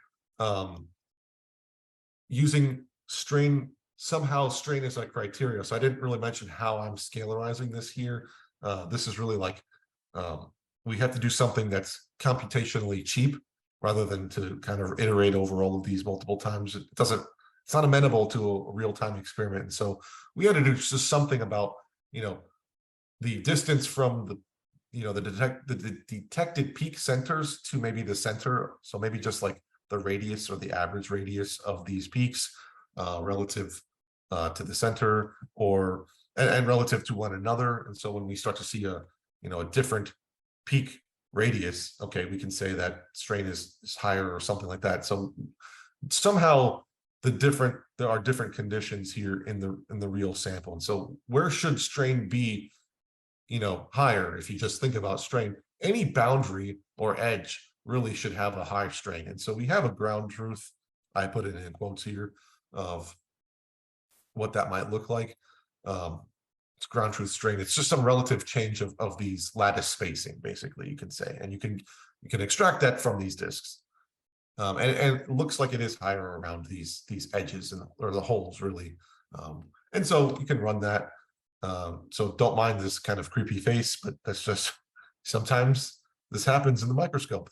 using strain, somehow strain is a criteria. So I didn't really mention how I'm scalarizing this here. This is really like we have to do something that's computationally cheap, rather than to kind of iterate over all of these multiple times. It's not amenable to a real-time experiment. And so we had to do just something about, the distance from the detected peak centers to maybe the center. So maybe just like the radius or the average radius of these peaks relative to the center, and relative to one another. And so when we start to see a different peak radius, okay, we can say that strain is higher or something like that. So somehow there are different conditions here in the real sample. And so where should strain be, higher? If you just think about strain, any boundary or edge really should have a high strain. And so we have a ground truth, I put it in quotes here, of what that might look like. It's ground truth strain. It's just some relative change of these lattice spacing, basically, you can say. And you can extract that from these disks. And it looks like it is higher around these edges or the holes, really. And so you can run that. So don't mind this kind of creepy face, but that's just sometimes this happens in the microscope.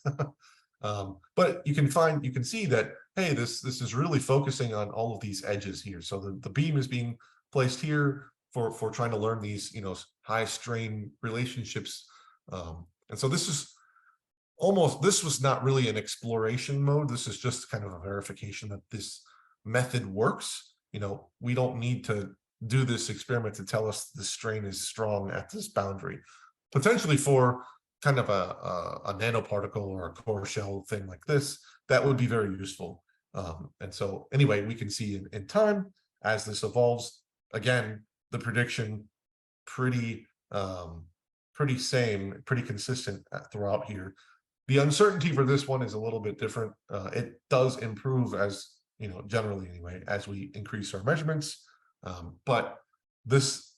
But you can see that, hey, this is really focusing on all of these edges here. So the beam is being placed here for trying to learn these, high strain relationships. And so this was not really an exploration mode. This is just kind of a verification that this method works. We don't need to do this experiment to tell us the strain is strong at this boundary. Potentially for kind of a nanoparticle or a core shell thing like this, that would be very useful. And so anyway, we can see in time as this evolves, again, the prediction pretty consistent throughout here. The uncertainty for this one is a little bit different. It does improve as, generally anyway, as we increase our measurements. But this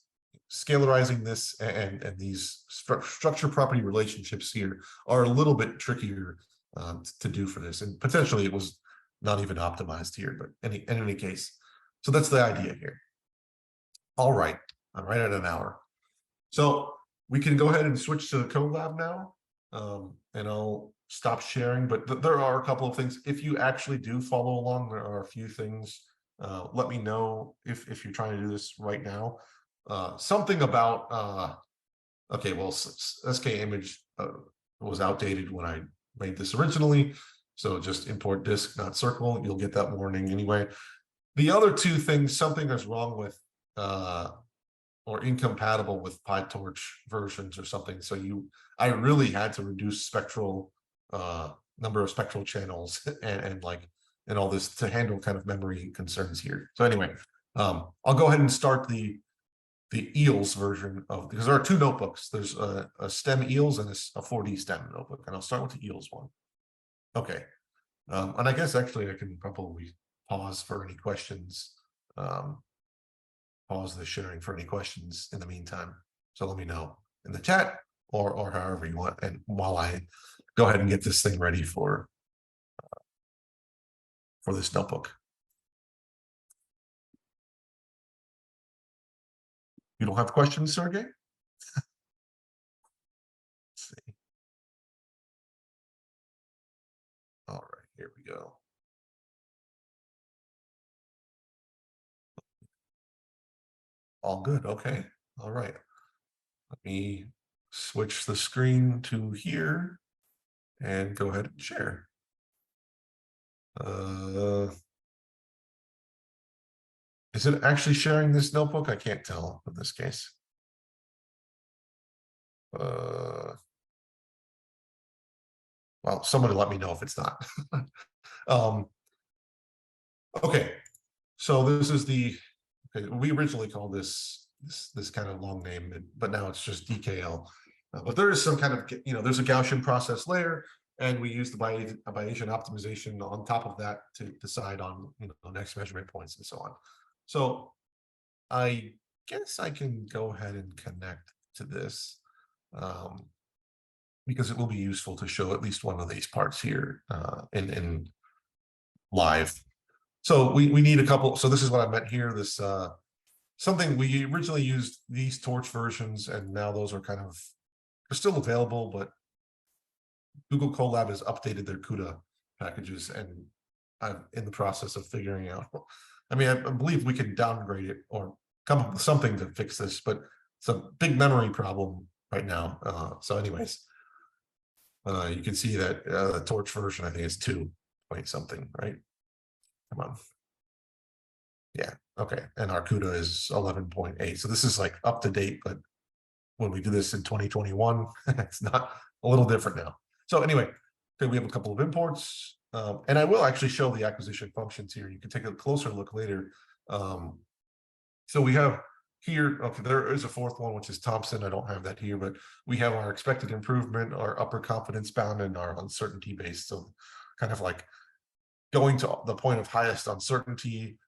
scalarizing this and these structure property relationships here are a little bit trickier to do for this. And potentially it was not even optimized here, but in any case. So that's the idea here. All right, I'm right at an hour. So we can go ahead and switch to the code lab now. And I'll stop sharing, but there are a couple of things. If you actually do follow along, there are a few things. Let me know if you're trying to do this right now. Something about, okay, well, SK image was outdated when I made this originally. So just import disk, not circle. You'll get that warning anyway. The other two things, something is wrong with, or incompatible with PyTorch versions or something. So I really had to reduce spectral number of spectral channels and all this to handle kind of memory concerns here. So anyway, I'll go ahead and start the EELS version because there are two notebooks. There's a STEM EELS and a 4D STEM notebook, and I'll start with the EELS one. Okay, and I guess actually I can probably pause for any questions. Pause the sharing for any questions in the meantime. So let me know in the chat or however you want. And while I go ahead and get this thing ready for this notebook. You don't have questions, Sergey? Let's see. All right, here we go. All good. Okay. All right. Let me switch the screen to here and go ahead and share. Is it actually sharing this notebook? I can't tell in this case. Well, somebody let me know if it's not. Okay, so this is okay, we originally called this kind of long name, but now it's just DKL. But there is some kind of, there's a Gaussian process layer, and we use the Bayesian optimization on top of that to decide on next measurement points and so on. So I guess I can go ahead and connect to this because it will be useful to show at least one of these parts here in live. So we need a couple. So this is what I meant here. This something we originally used these Torch versions, and now those are they're still available, but Google Colab has updated their CUDA packages, and I'm in the process of figuring out. I mean, I believe we can downgrade it or come up with something to fix this, but it's a big memory problem right now. So anyways, you can see that the Torch version, I think, is 2 point something, right? Come on. Yeah, okay. And our CUDA is 11.8. So this is up to date, but when we do this in 2021, it's not a little different now. So anyway, okay, we have a couple of imports. And I will actually show the acquisition functions here. You can take a closer look later. So we have here, okay, there is a fourth one, which is Thompson. I don't have that here, but we have our expected improvement, our upper confidence bound, and our uncertainty based. So kind of going to the point of highest uncertainty,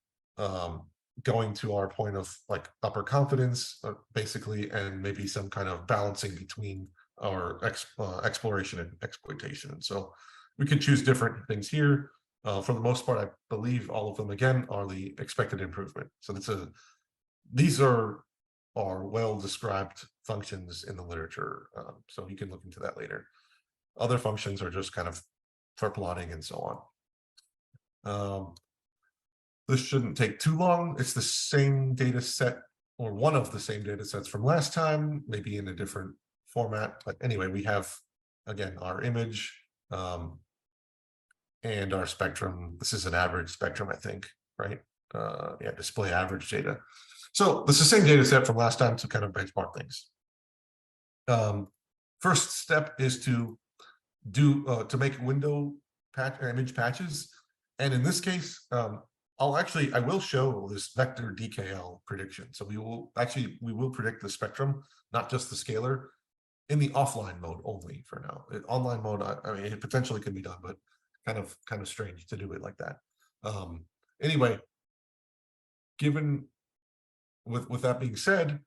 going to our point of upper confidence, basically, and maybe some kind of balancing between our exploration and exploitation. So we could choose different things here. For the most part, I believe all of them, again, are the expected improvement. So these are are well-described functions in the literature. So you can look into that later. Other functions are just kind of for plotting and so on. This shouldn't take too long. It's the same data set, or one of the same data sets from last time, maybe in a different format. But anyway, we have, again, our image and our spectrum. This is an average spectrum, I think, right? Yeah, display average data. So this is the same data set from last time to kind of benchmark things. First step is to make window patch or image patches. And in this case, I will show this vector DKL prediction. So we will predict the spectrum, not just the scalar, in the offline mode only for now. Online mode, I mean, it potentially can be done, but kind of strange to do it like that. Anyway, given with that being said,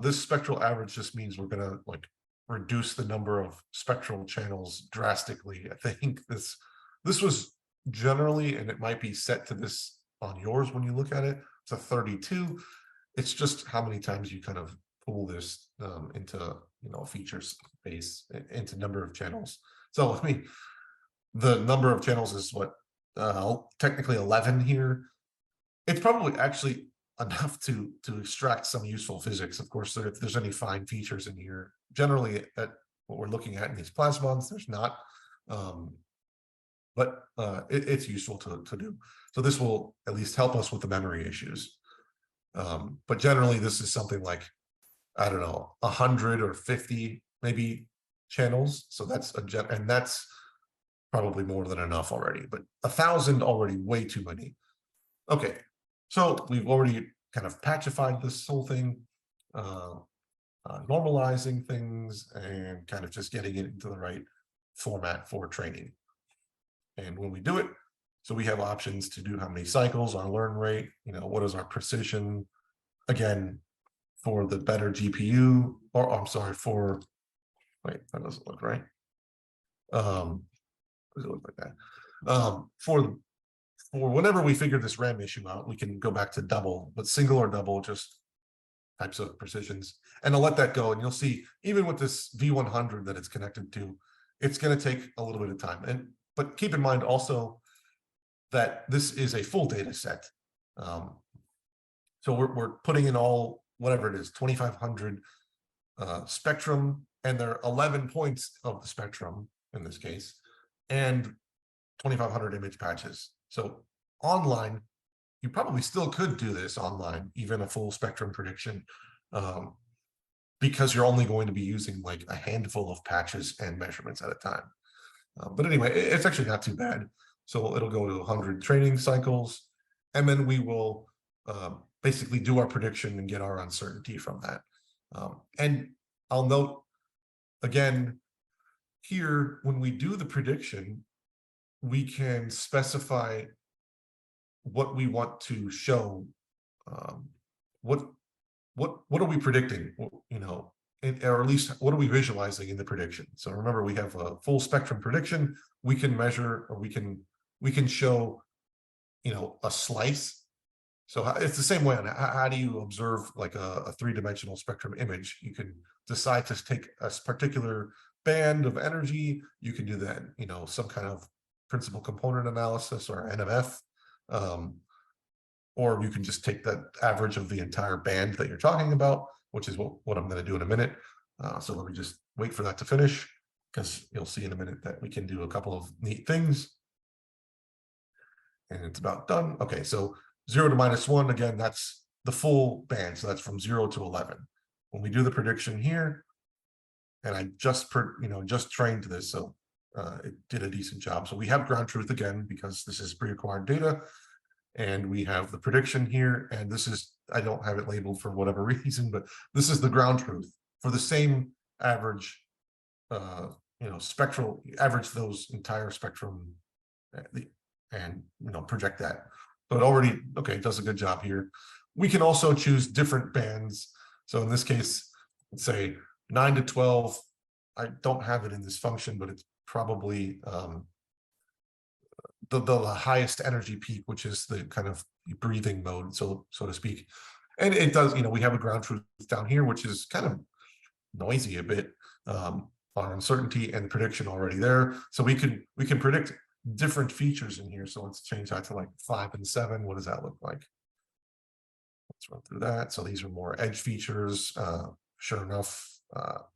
this spectral average just means we're gonna like reduce the number of spectral channels drastically. I think this was generally, and it might be set to this on yours when you look at it, it's a 32. It's just how many times you kind of pull this into, you know, feature space, into number of channels. So I mean, the number of channels is what, technically 11 here. It's probably actually enough to extract some useful physics. Of course, if there's any fine features in here, generally at what we're looking at in these plasmons, there's not. But it's useful to do. So this will at least help us with the memory issues. But generally, this is something like, I don't know, 100 or 50 maybe channels. So that's and that's probably more than enough already. But 1,000 already way too many. Okay, so we've already kind of patchified this whole thing, normalizing things and kind of just getting it into the right format for training. And when we do it, so we have options to do how many cycles, our learn rate, you know, what is our precision, again, for the better GPU, or I'm sorry, wait, that doesn't look right. Does it look like that? For whenever we figure this RAM issue out, we can go back to double, but single or double, just types of precisions. And I'll let that go. And you'll see, even with this V100 that it's connected to, it's going to take a little bit of time. But keep in mind also that this is a full data set. So we're putting in all, whatever it is, 2,500 spectrum, and there are 11 points of the spectrum in this case, and 2,500 image patches. So online, you probably still could do this online, even a full spectrum prediction, because you're only going to be using like a handful of patches and measurements at a time. But anyway, it's actually not too bad. So it'll go to 100 training cycles, and then we will basically do our prediction and get our uncertainty from that. And I'll note again here, when we do the prediction, we can specify what we want to show. What are we predicting? You know, or at least what are we visualizing in the prediction? So remember, we have a full spectrum prediction. We can measure, or we can show, you know, a slice. So it's the same way on how do you observe like a three-dimensional spectrum image? You can decide to take a particular band of energy. You can do that, you know, some kind of principal component analysis or NMF, or you can just take the average of the entire band that you're talking about, which is what I'm going to do in a minute. So let me just wait for that to finish, because you'll see in a minute that we can do a couple of neat things. And it's about done. Okay, so 0 to -1, again, that's the full band. So that's from 0 to 11. When we do the prediction here, and I just trained this, so it did a decent job. So we have ground truth again, because this is pre-acquired data. And we have the prediction here, and this is, I don't have it labeled for whatever reason, but this is the ground truth for the same average, you know, spectral, average those entire spectrum, and, you know, project that. So it already, okay, it does a good job here. We can also choose different bands. So in this case, let's say 9 to 12. I don't have it in this function, but it's probably the highest energy peak, which is the kind of breathing mode, so to speak. And it does, we have a ground truth down here, which is kind of noisy a bit, on uncertainty and prediction already there. So we can predict different features in here. So let's change that to like 5 and 7. What does that look like? Let's run through that. So these are more edge features. Sure enough,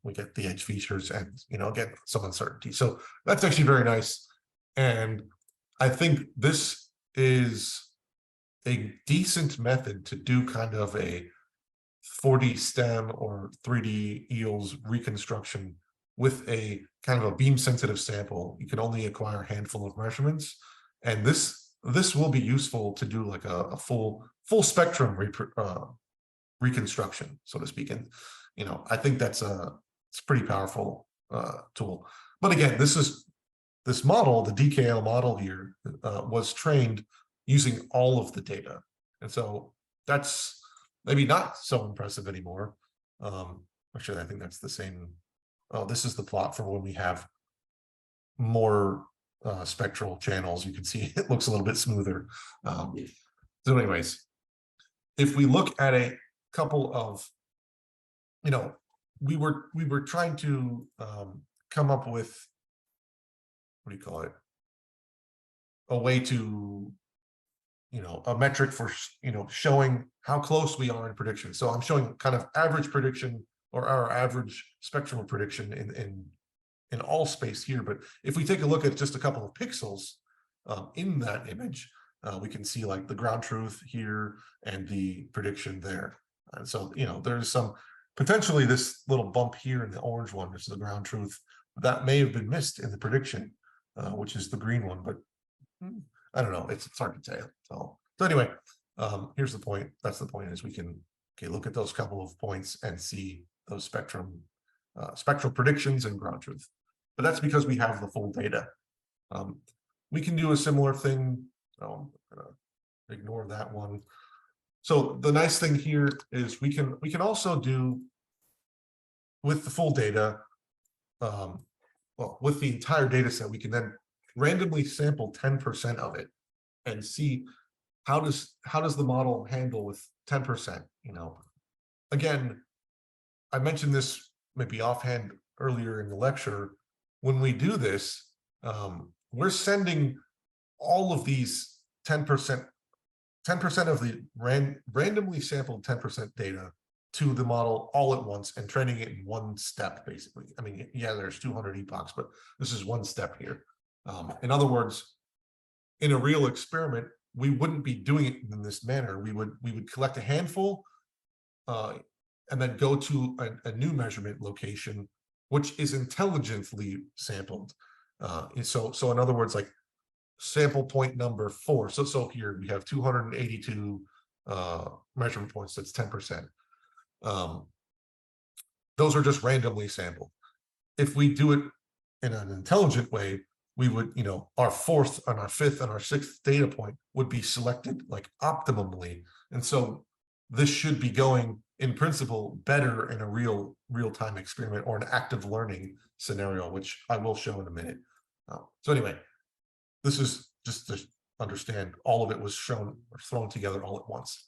we get the edge features and, again, some uncertainty. So that's actually very nice. And I think this is a decent method to do kind of a 4D STEM or 3D EELS reconstruction with a kind of a beam sensitive sample. You can only acquire a handful of measurements, and this will be useful to do like a full spectrum reconstruction, so to speak. And I think it's a pretty powerful tool. But again, this model, the DKL model here, was trained using all of the data, and so that's maybe not so impressive anymore. Actually, I think that's the same. Oh, this is the plot for when we have more spectral channels. You can see it looks a little bit smoother. So anyways, if we look at a couple of, we were trying to come up with, what do you call it? A way to, a metric for, showing how close we are in prediction. So I'm showing kind of average prediction, or our average spectral prediction in all space here. But if we take a look at just a couple of pixels in that image, we can see like the ground truth here and the prediction there. And so, there's some potentially this little bump here in the orange one, which is the ground truth, that may have been missed in the prediction, which is the green one. But I don't know. It's hard to tell. So anyway, here's the point. That's the point, is we can look at those couple of points and see those spectral predictions and ground truth. But that's because we have the full data. We can do a similar thing. I'm gonna ignore that one. So the nice thing here is we can also do, with the full data, well, with the entire data set, we can then randomly sample 10% of it and see how does the model handle with 10%. Again, I mentioned this maybe offhand earlier in the lecture. When we do this, we're sending all of these 10% of the randomly sampled 10% data to the model all at once and training it in one step, basically. I mean, yeah, there's 200 epochs, but this is one step here. In other words, in a real experiment, we wouldn't be doing it in this manner. We would collect a handful and then go to a new measurement location, which is intelligently sampled. So in other words, like sample point number 4. So here we have 282 measurement points. That's 10%. Those are just randomly sampled. If we do it in an intelligent way, we would, our 4th and our 5th and our 6th data point would be selected like optimally. And so this should be going, in principle, better in a real-time experiment or an active learning scenario, which I will show in a minute. So anyway, this is just to understand all of it was shown or thrown together all at once.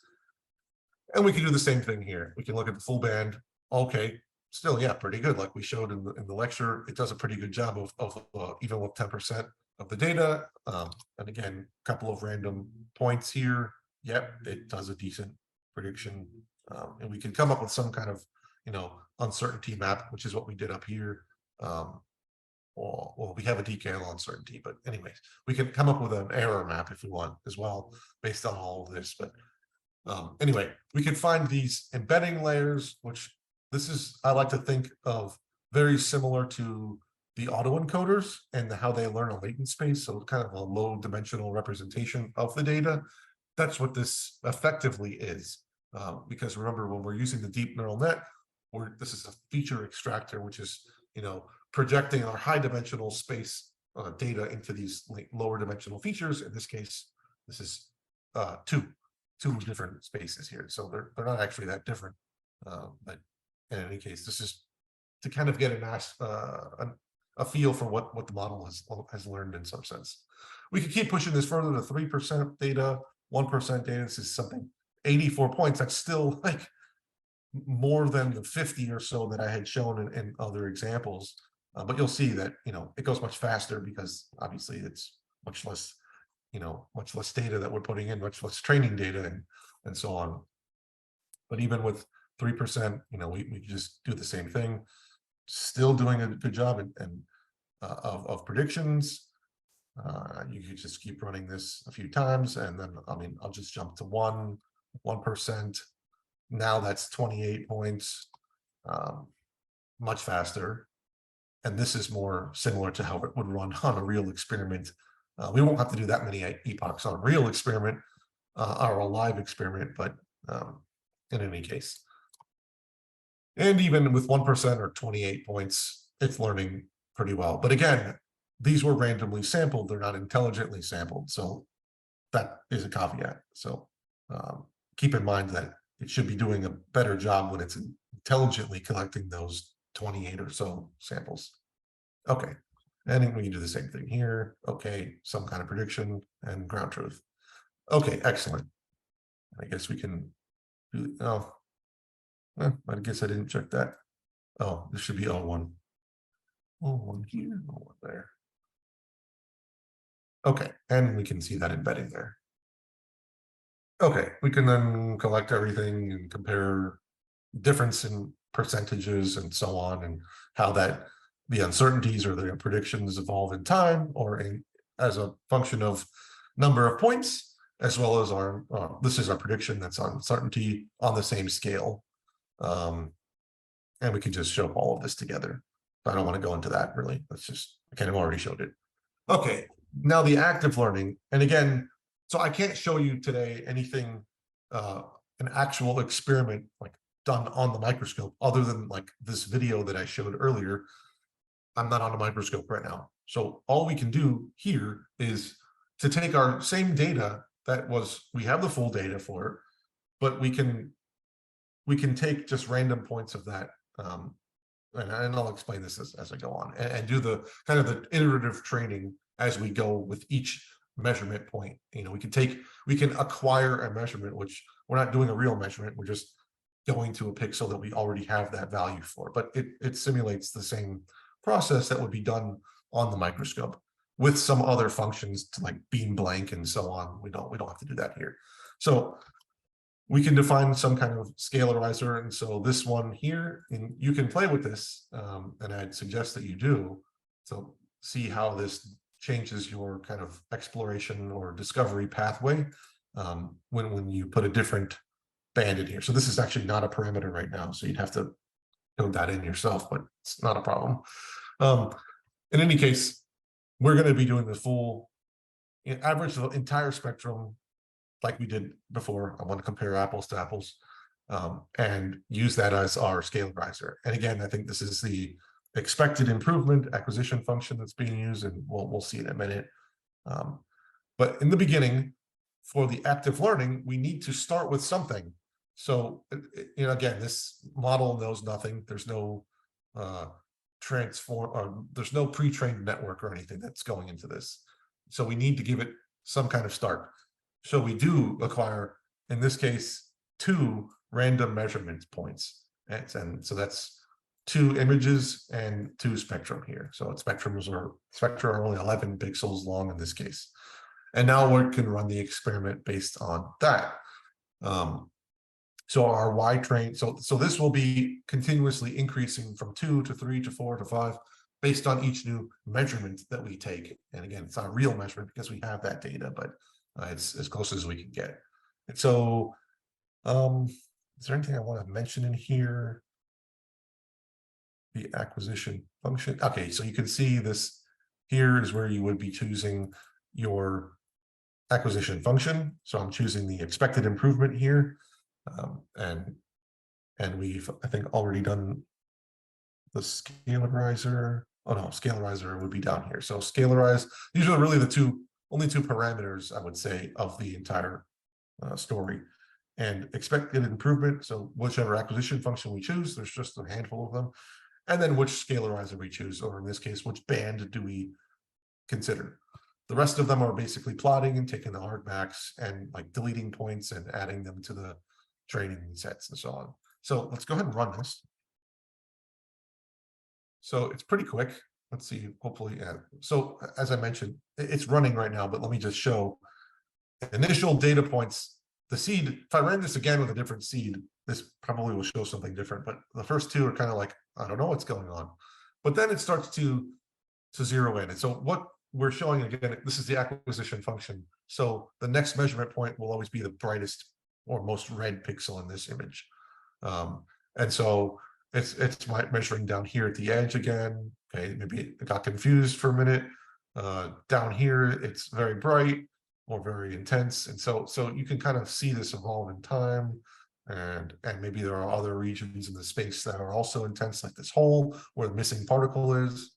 And we can do the same thing here. We can look at the full band. Okay, still, yeah, pretty good. Like we showed in the lecture, it does a pretty good job of even with 10% of the data. And again, a couple of random points here. Yep, it does a decent prediction. And we can come up with some kind of, uncertainty map, which is what we did up here. Well, we have a DKL uncertainty, but anyways, we can come up with an error map if we want as well, based on all of this. But anyway, we can find these embedding layers, which I like to think of very similar to the autoencoders and how they learn a latent space. So kind of a low dimensional representation of the data. That's what this effectively is. Because remember, when we're using the deep neural net, this is a feature extractor, which is, projecting our high dimensional space data into these lower dimensional features. In this case, this is two different spaces here. So they're not actually that different. But in any case, this is to kind of get a feel for what the model has learned in some sense. We could keep pushing this further to 3% data, 1% data. This is something 84 points. That's still like more than the 50 or so that I had shown in other examples. But you'll see that, it goes much faster because obviously it's much less, much less data that we're putting in, much less training data and so on. But even with 3%, we can just do the same thing, still doing a good job of predictions. You could just keep running this a few times, and then, I'll just jump to 1%. Now that's 28 points, much faster. And this is more similar to how it would run on a real experiment. We won't have to do that many epochs on a real experiment or a live experiment, but in any case. And even with 1% or 28 points, it's learning pretty well. But again, these were randomly sampled. They're not intelligently sampled. So that is a caveat. So keep in mind that it should be doing a better job when it's intelligently collecting those 28 or so samples. Okay, and we can do the same thing here. Okay, some kind of prediction and ground truth. Okay, excellent. I guess we can do, I guess I didn't check that. Oh, this should be O1. O1 here, O1 there. Okay, and we can see that embedding there. Okay, we can then collect everything and compare difference in percentages and so on, and how that the uncertainties or the predictions evolve in time or as a function of number of points, as well as our this is our prediction that's on uncertainty on the same scale. And we can just show all of this together. I don't want to go into that really. Let's just, I kind of already showed it. Okay, now the active learning. And again, so I can't show you today anything, an actual experiment like done on the microscope, other than like this video that I showed earlier. I'm not on a microscope right now. So all we can do here is to take our same data that was, we have the full data for it, but we can take just random points of that. And I'll explain this as I go on, and do the kind of the iterative training as we go with each measurement point. We can acquire a measurement, which we're not doing a real measurement. We're just going to a pixel that we already have that value for, but it simulates the same process that would be done on the microscope with some other functions to like beam blank and so on. We don't have to do that here. So we can define some kind of scalarizer. And so this one here, and you can play with this, and I'd suggest that you do. So see how this changes your kind of exploration or discovery pathway when you put a different band in here. So this is actually not a parameter right now, so you'd have to code that in yourself, but it's not a problem. In any case, we're going to be doing the full average of the entire spectrum like we did before. I want to compare apples to apples and use that as our scalarizer. And again, I think this is the expected improvement acquisition function that's being used, and we'll see in a minute. But in the beginning, for the active learning, we need to start with something. So, again, this model knows nothing. There's no there's no pre-trained network or anything that's going into this. So we need to give it some kind of start. So we do acquire, in this case, 2 random measurement points. And so that's 2 images and 2 spectrum here. So spectra are only 11 pixels long in this case. And now we can run the experiment based on that. So our Y train, so this will be continuously increasing from 2 to 3 to 4 to 5 based on each new measurement that we take. And again, it's not a real measurement because we have that data, but it's as close as we can get. And so, is there anything I want to mention in here? The acquisition function. Okay, so you can see this here is where you would be choosing your acquisition function. So I'm choosing the expected improvement here. And we've, I think, already done the scalarizer. Oh no, scalarizer would be down here. So scalarize, these are really the only two parameters, I would say, of the entire story. And expected improvement, so whichever acquisition function we choose, there's just a handful of them. And then which scalarizer we choose, or in this case, which band do we consider. The rest of them are basically plotting and taking the argmax and like deleting points and adding them to the training sets and so on. So let's go ahead and run this. So it's pretty quick. Let's see, hopefully, yeah. So as I mentioned, it's running right now, but let me just show initial data points. The seed, if I ran this again with a different seed, this probably will show something different, but the first two are kind of like, I don't know what's going on. But then it starts to zero in. And so what we're showing, again, this is the acquisition function. So the next measurement point will always be the brightest or most red pixel in this image. And so it's measuring down here at the edge again. Okay, maybe it got confused for a minute. Down here, it's very bright or very intense. And so you can kind of see this evolve in time. And maybe there are other regions in the space that are also intense, like this hole where the missing particle is.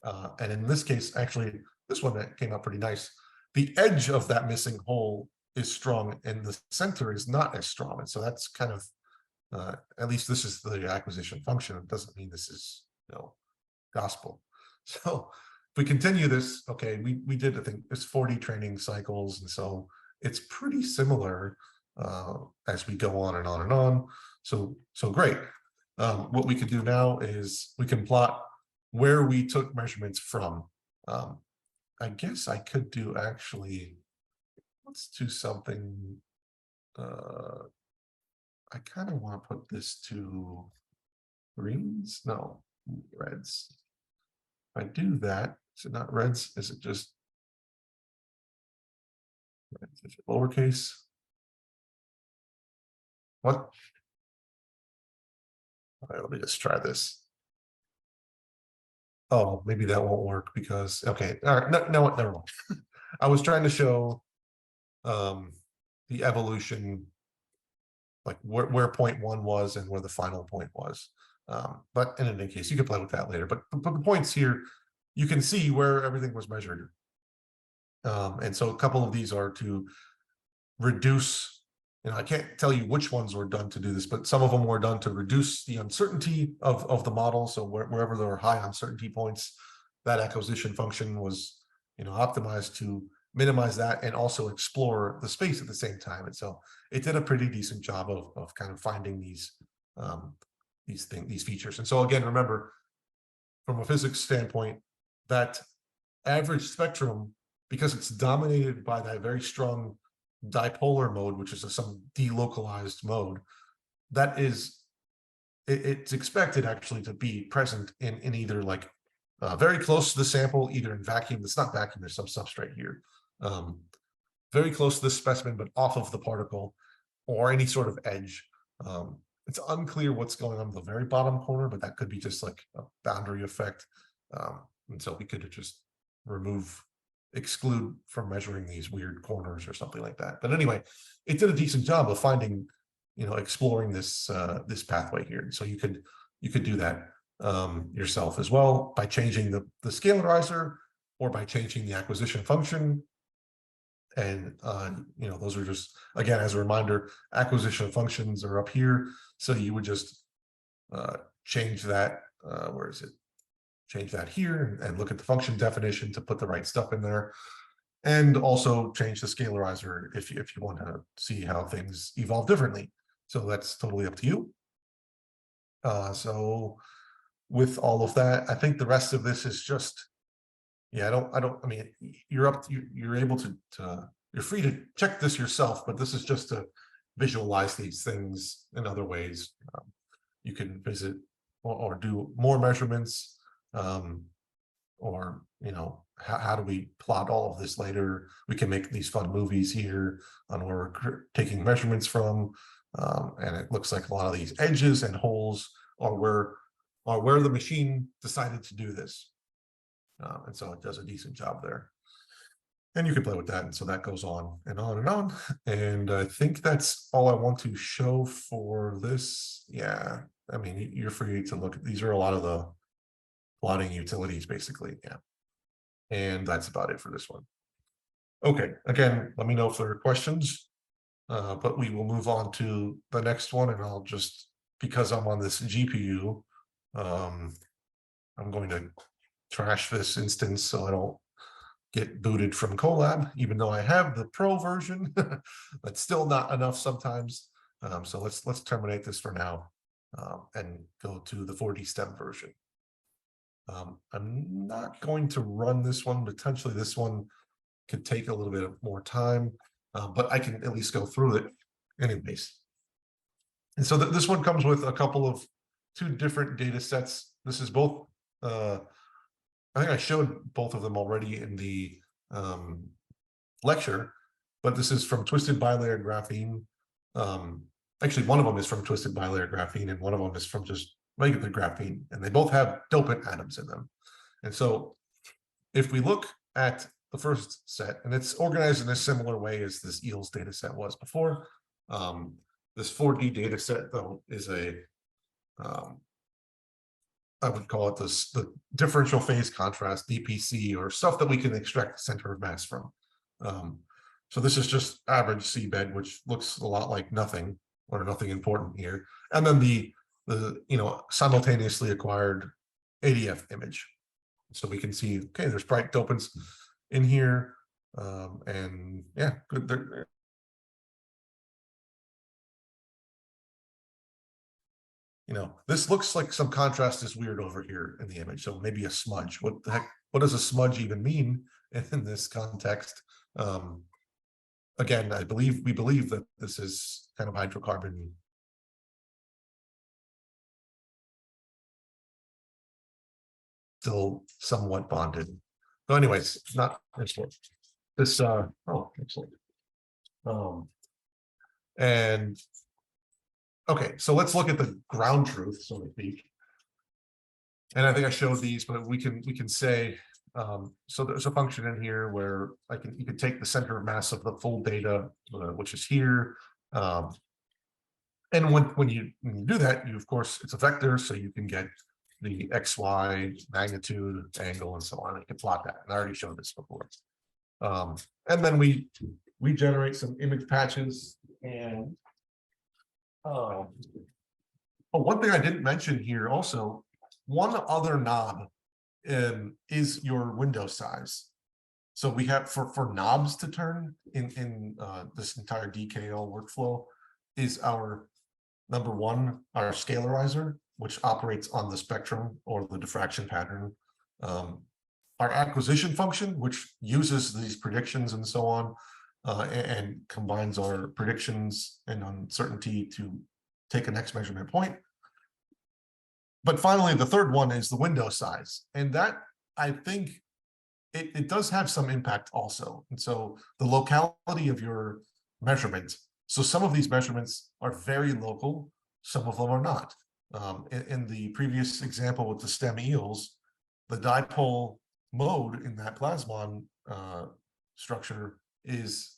And in this case, actually, this one that came out pretty nice. The edge of that missing hole is strong and the center is not as strong. And so that's kind of, at least this is the acquisition function. It doesn't mean this is, gospel. So if we continue this, okay, we did, I think it's 40 training cycles. And so it's pretty similar as we go on and on and on. So great. What we could do now is we can plot where we took measurements from. I guess I could do actually, let's do something. I kind of want to put this to greens. No, reds. If I do that, is it not reds? Is it just reds? Is it lowercase? What? All right, let me just try this. Oh, maybe that won't work because, okay, all right, no, never mind. I was trying to show the evolution, like where point one was and where the final point was. But in any case, you can play with that later. But the points here, you can see where everything was measured. And so a couple of these are to reduce, I can't tell you which ones were done to do this, but some of them were done to reduce the uncertainty of the model. So wherever there were high uncertainty points, that acquisition function was, optimized to minimize that and also explore the space at the same time. And so it did a pretty decent job of kind of finding these features. And so again, remember, from a physics standpoint, that average spectrum, because it's dominated by that very strong dipolar mode, which is some delocalized mode, that is, it's expected actually to be present in either like very close to the sample, either in vacuum. It's not vacuum, there's some substrate here, very close to the specimen, but off of the particle, or any sort of edge. It's unclear what's going on in the very bottom corner, but that could be just like a boundary effect. And so we could just exclude from measuring these weird corners or something like that. But anyway, it did a decent job of finding, exploring this pathway here. So you could do that yourself as well by changing the Scalarizer or by changing the acquisition function. And those are just, again, as a reminder, acquisition functions are up here. So you would just change that. Where is it? Change that here and look at the function definition to put the right stuff in there. And also change the Scalarizer if you want to see how things evolve differently. So that's totally up to you. So with all of that, I think the rest of this is just, I mean, you're able to you're free to check this yourself, but this is just to visualize these things in other ways. You can visit or do more measurements, or how do we plot all of this later? We can make these fun movies here on where we're taking measurements from, and it looks like a lot of these edges and holes are where the machine decided to do this, and so it does a decent job there. And you can play with that, and so that goes on and on and on. And I think that's all I want to show for this. Yeah, I mean, you're free to look. These are a lot of the plotting utilities, basically. Yeah, and that's about it for this one. Okay, again, let me know if there are questions, but we will move on to the next one, and I'll just, because I'm on this GPU, I'm going to trash this instance so I don't get booted from Colab, even though I have the Pro version. That's still not enough sometimes. So let's terminate this for now and go to the 4D STEM version. I'm not going to run this one. Potentially this one could take a little bit of more time, but I can at least go through it anyways. And so this one comes with a couple of two different data sets. This is both, I think I showed both of them already in the lecture, but this is from Twisted Bilayer Graphene. Actually, one of them is from Twisted Bilayer Graphene, and one of them is from just regular graphene, and they both have dopant atoms in them. And so if we look at the first set, and it's organized in a similar way as this EELS data set was before, this 4D data set, though, is a, I would call it the differential phase contrast, DPC, or stuff that we can extract center of mass from. So this is just average seabed, which looks a lot like nothing, or nothing important here. And then the simultaneously acquired ADF image. So we can see, okay, there's bright dopants in here, and yeah, good. This looks like some contrast is weird over here in the image. So maybe a smudge. What the heck? What does a smudge even mean in this context? Again, we believe that this is kind of hydrocarbon. Still somewhat bonded. So anyways, not excellent. This, oh, excellent. And okay, so let's look at the ground truth, so to speak. And I think I showed these, but we can say, so there's a function in here where you can take the center of mass of the full data, which is here. And when you do that, of course, it's a vector, so you can get the XY magnitude, angle, and so on. You can plot that. And I already showed this before. And then we generate some image patches. And one thing I didn't mention here also, one other knob is your window size. So we have for knobs to turn in this entire DKL workflow is our number one, our Scalarizer, which operates on the spectrum or the diffraction pattern. Our acquisition function, which uses these predictions and so on, and combines our predictions and uncertainty to take a next measurement point. But finally, the third one is the window size. And that, I think, it does have some impact also. And so the locality of your measurement. So some of these measurements are very local, some of them are not. In the previous example with the STEM EELS, the dipole mode in that plasmon structure is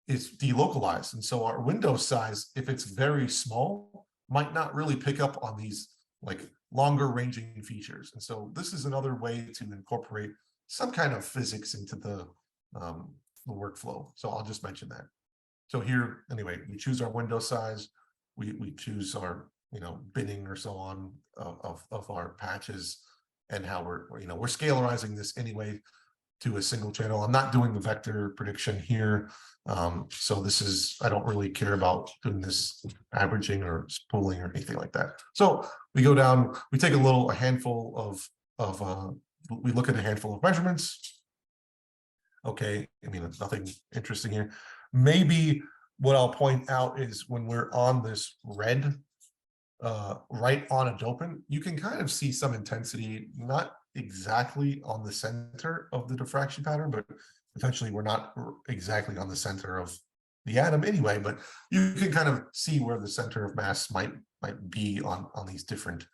delocalized. And so our window size, if it's very small, might not really pick up on these like longer ranging features. And so this is another way to incorporate some kind of physics into the workflow. So I'll just mention that. So here, anyway, we choose our window size, we choose our binning or so on of our patches, and how we're scalarizing this anyway to a single channel. I'm not doing the vector prediction here. So this is, I don't really care about doing this averaging or pooling or anything like that. So we go down, we take a handful of we look at a handful of measurements. Okay, I mean, it's nothing interesting here. Maybe what I'll point out is when we're on this red, right on a dopant, you can kind of see some intensity, not exactly on the center of the diffraction pattern, but potentially we're not exactly on the center of the atom anyway, but you can kind of see where the center of mass might be on these different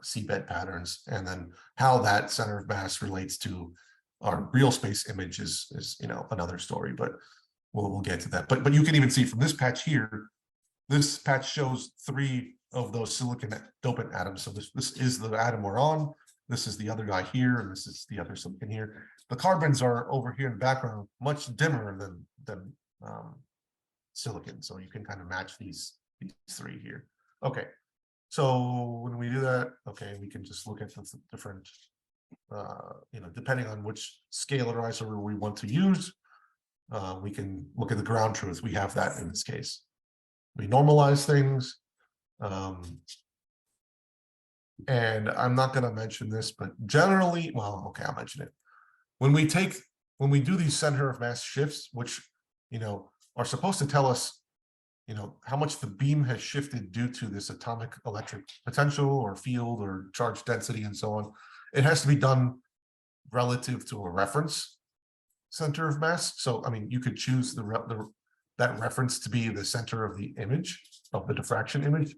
seabed patterns, and then how that center of mass relates to our real space image is another story, but we'll get to that. But you can even see from this patch here, this patch shows 3 of those silicon dopant atoms. So this is the atom we're on, this is the other guy here, and this is the other silicon here. The carbons are over here in the background, much dimmer than silicon. So you can kind of match these 3 here. Okay, so when we do that, okay, we can just look at the different depending on which scalarizer we want to use, we can look at the ground truth. We have that in this case. We normalize things. And I'm not going to mention this, but generally, well, okay, I'll mention it. When we do these center of mass shifts, which, are supposed to tell us, how much the beam has shifted due to this atomic electric potential or field or charge density and so on, it has to be done relative to a reference center of mass. So, I mean, you could choose that reference to be the center of the image, of the diffraction image.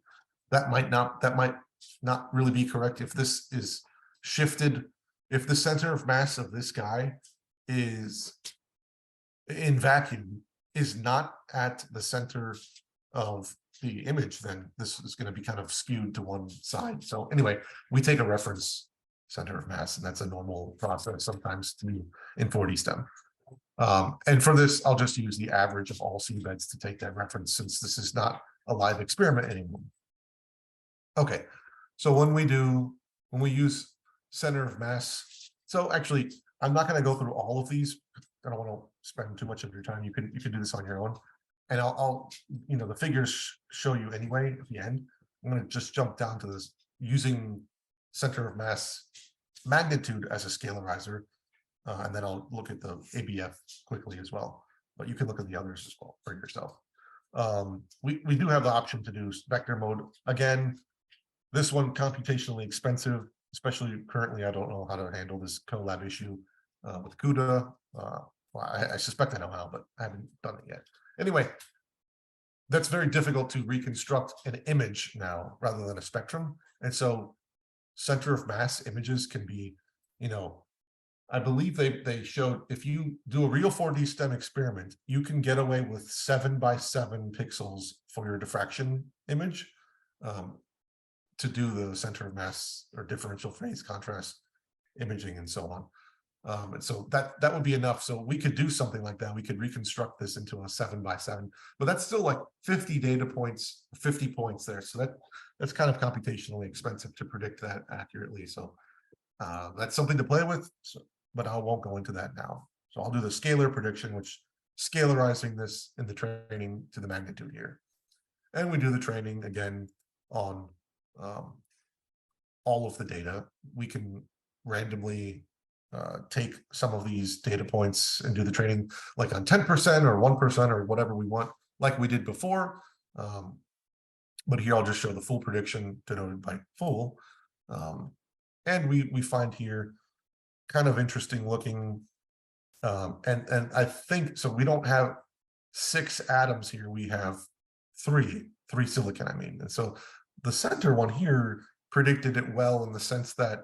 That might not really be correct if this is shifted. If the center of mass of this guy is in vacuum is not at the center of the image, then this is going to be kind of skewed to one side. So anyway, we take a reference center of mass, and that's a normal process sometimes to do in 4D STEM. And for this, I'll just use the average of all seabeds to take that reference, since this is not a live experiment anymore. Okay, so when we use center of mass, so actually, I'm not going to go through all of these. I don't want to spend too much of your time. You can do this on your own, and I'll the figures show you anyway at the end. I'm going to just jump down to this using center of mass magnitude as a scalarizer, and then I'll look at the ABF quickly as well. But you can look at the others as well for yourself. We do have the option to do vector mode again. This one computationally expensive, especially currently. I don't know how to handle this collab issue with CUDA. Well, I suspect I know how, but I haven't done it yet. Anyway, that's very difficult to reconstruct an image now rather than a spectrum. And so center of mass images can be, I believe they showed if you do a real 4D STEM experiment, you can get away with 7 by 7 pixels for your diffraction image. To do the center of mass or differential phase contrast imaging and so on. And so that would be enough. So we could do something like that. We could reconstruct this into a 7 by 7, but that's still like 50 data points, 50 points there. So that's kind of computationally expensive to predict that accurately. So that's something to play with, but I won't go into that now. So I'll do the scalar prediction, which scalarizing this in the training to the magnitude here. And we do the training again on all of the data. We can randomly take some of these data points and do the training like on 10% or 1% or whatever we want, like we did before. But here I'll just show the full prediction denoted by full. And we find here kind of interesting looking. And I think, so we don't have 6 atoms here. We have three silicon, I mean. And so the center one here predicted it well in the sense that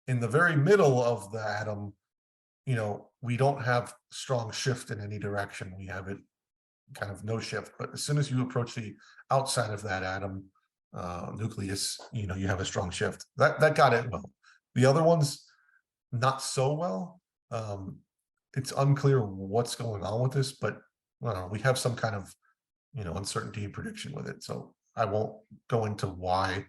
in the very middle of the atom, we don't have strong shift in any direction. We have it kind of no shift. But as soon as you approach the outside of that atom nucleus, you have a strong shift. That got it well. The other ones, not so well. It's unclear what's going on with this, but we have some kind of uncertainty in prediction with it. So I won't go into why.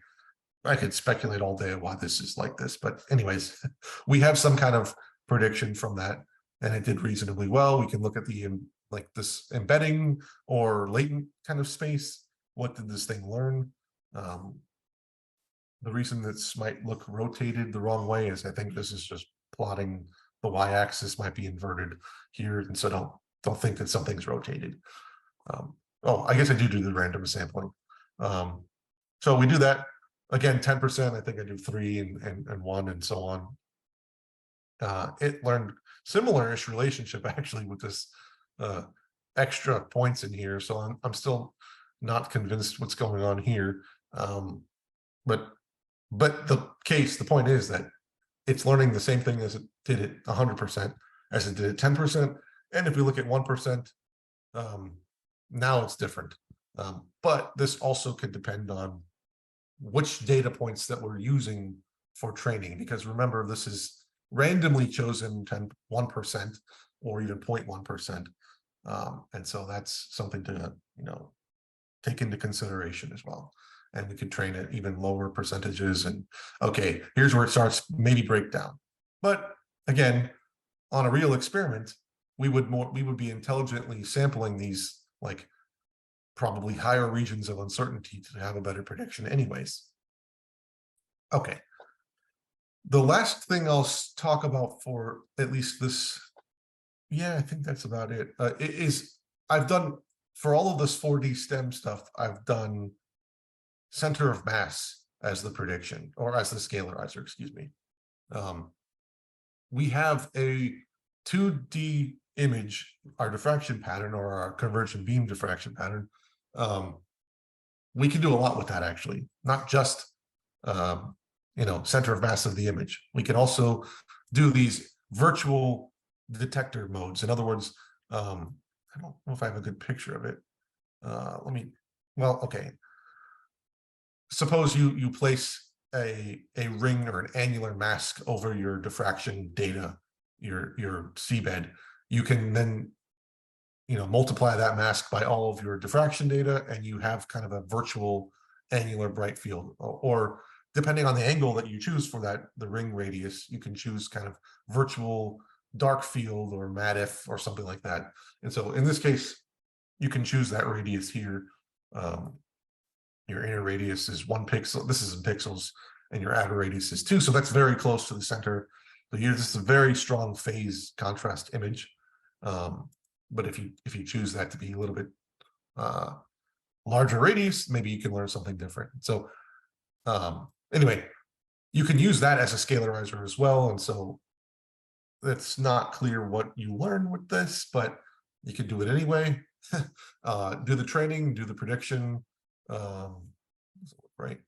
I could speculate all day why this is like this, but anyways, we have some kind of prediction from that, and it did reasonably well. We can look at the like this embedding or latent kind of space. What did this thing learn? The reason this might look rotated the wrong way is I think this is just plotting the y-axis might be inverted here, and so don't think that something's rotated. Oh, I guess I do the random sampling. So we do that again, 10%. I think I do 3 and 1 and so on. It learned similar-ish relationship actually with this extra points in here. So I'm still not convinced what's going on here. But the point is that it's learning the same thing as it did at 100%, as it did at 10%. And if we look at 1%, now it's different. But this also could depend on which data points that we're using for training, because remember, this is randomly chosen 1% or even 0.1%. And so that's something to take into consideration as well. And we could train at even lower percentages. And okay, here's where it starts, maybe break down. But again, on a real experiment, we would be intelligently sampling these like probably higher regions of uncertainty to have a better prediction anyways. Okay. The last thing I'll talk about for at least this, yeah, I think that's about it. I've done, for all of this 4D STEM stuff, I've done center of mass as the prediction, or as the scalarizer, excuse me. We have a 2D image, our diffraction pattern, or our convergent beam diffraction pattern. We can do a lot with that, actually, not just center of mass of the image. We can also do these virtual detector modes. In other words, I don't know if I have a good picture of it. Okay. Suppose you place a ring or an annular mask over your diffraction data, your seabed. You can then multiply that mask by all of your diffraction data, and you have kind of a virtual annular bright field. Or depending on the angle that you choose for the ring radius, you can choose kind of virtual dark field or MATIF or something like that. And so in this case, you can choose that radius here. Your inner radius is 1 pixel. This is in pixels, and your outer radius is 2. So that's very close to the center. So this is a very strong phase contrast image. But if you choose that to be a little bit larger radius, maybe you can learn something different. So anyway, you can use that as a scalarizer as well. And so it's not clear what you learn with this, but you can do it anyway. Do the training, do the prediction. Right.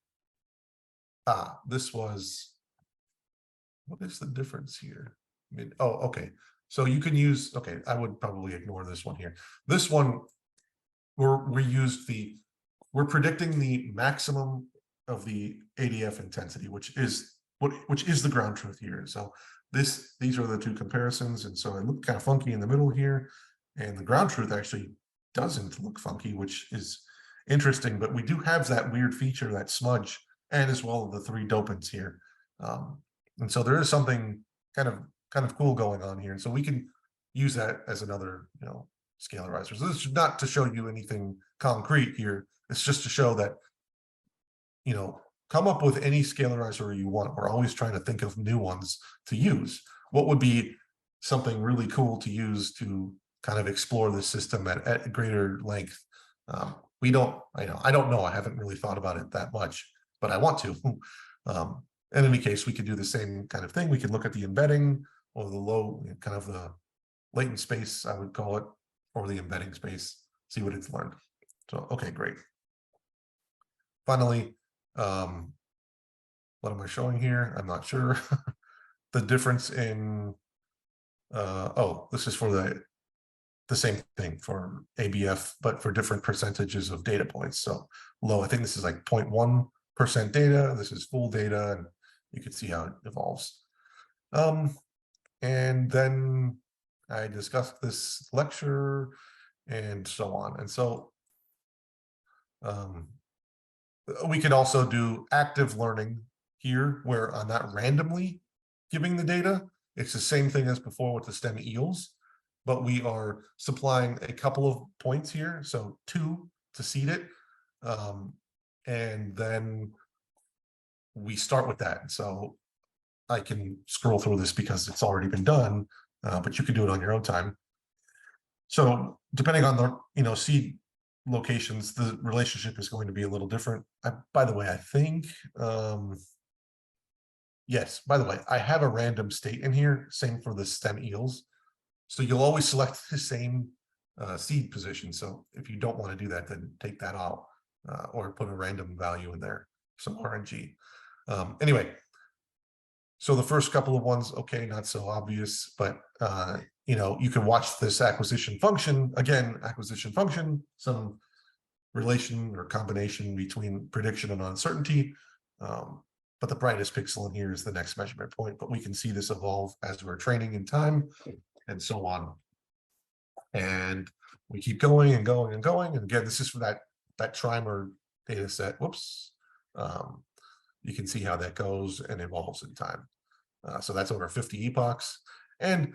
This was, what is the difference here? Okay. So you can use, okay, I would probably ignore this one here. This one, we're predicting the maximum of the ADF intensity, which is the ground truth here. So these are the two comparisons. And so it looked kind of funky in the middle here. And the ground truth actually doesn't look funky, which is interesting, but we do have that weird feature, that smudge, and as well the 3 dopants here. And so there is something kind of cool going on here. And so we can use that as another, scalarizer. So this is not to show you anything concrete here. It's just to show that, come up with any scalarizer you want. We're always trying to think of new ones to use. What would be something really cool to use to kind of explore the system at greater length? I don't know. I haven't really thought about it that much, but I want to. In any case, we could do the same kind of thing. We could look at the embedding, or the low, kind of the latent space, I would call it, or the embedding space, see what it's learned. So, okay, great. Finally, what am I showing here? I'm not sure. The difference in, this is for the same thing for ABF, but for different percentages of data points. So low, I think this is like 0.1% data. This is full data, and you can see how it evolves. And then I discussed this lecture and so on. And so we could also do active learning here, where I'm not randomly giving the data. It's the same thing as before with the STEM eels, but we are supplying a couple of points here. So 2 to seed it. And then we start with that. So I can scroll through this because it's already been done, but you can do it on your own time. So depending on the seed locations, the relationship is going to be a little different. By the way, I think, yes, by the way, I have a random state in here, same for the STEM eels. So you'll always select the same seed position. So if you don't want to do that, then take that out, or put a random value in there, some RNG. Anyway, so the first couple of ones, okay, not so obvious, but you can watch this acquisition function. Again, acquisition function, some relation or combination between prediction and uncertainty. But the brightest pixel in here is the next measurement point. But we can see this evolve as we're training in time, and so on. And we keep going and going and going. And again, this is for that trimer data set. Whoops. You can see how that goes and evolves in time. So that's over 50 epochs. And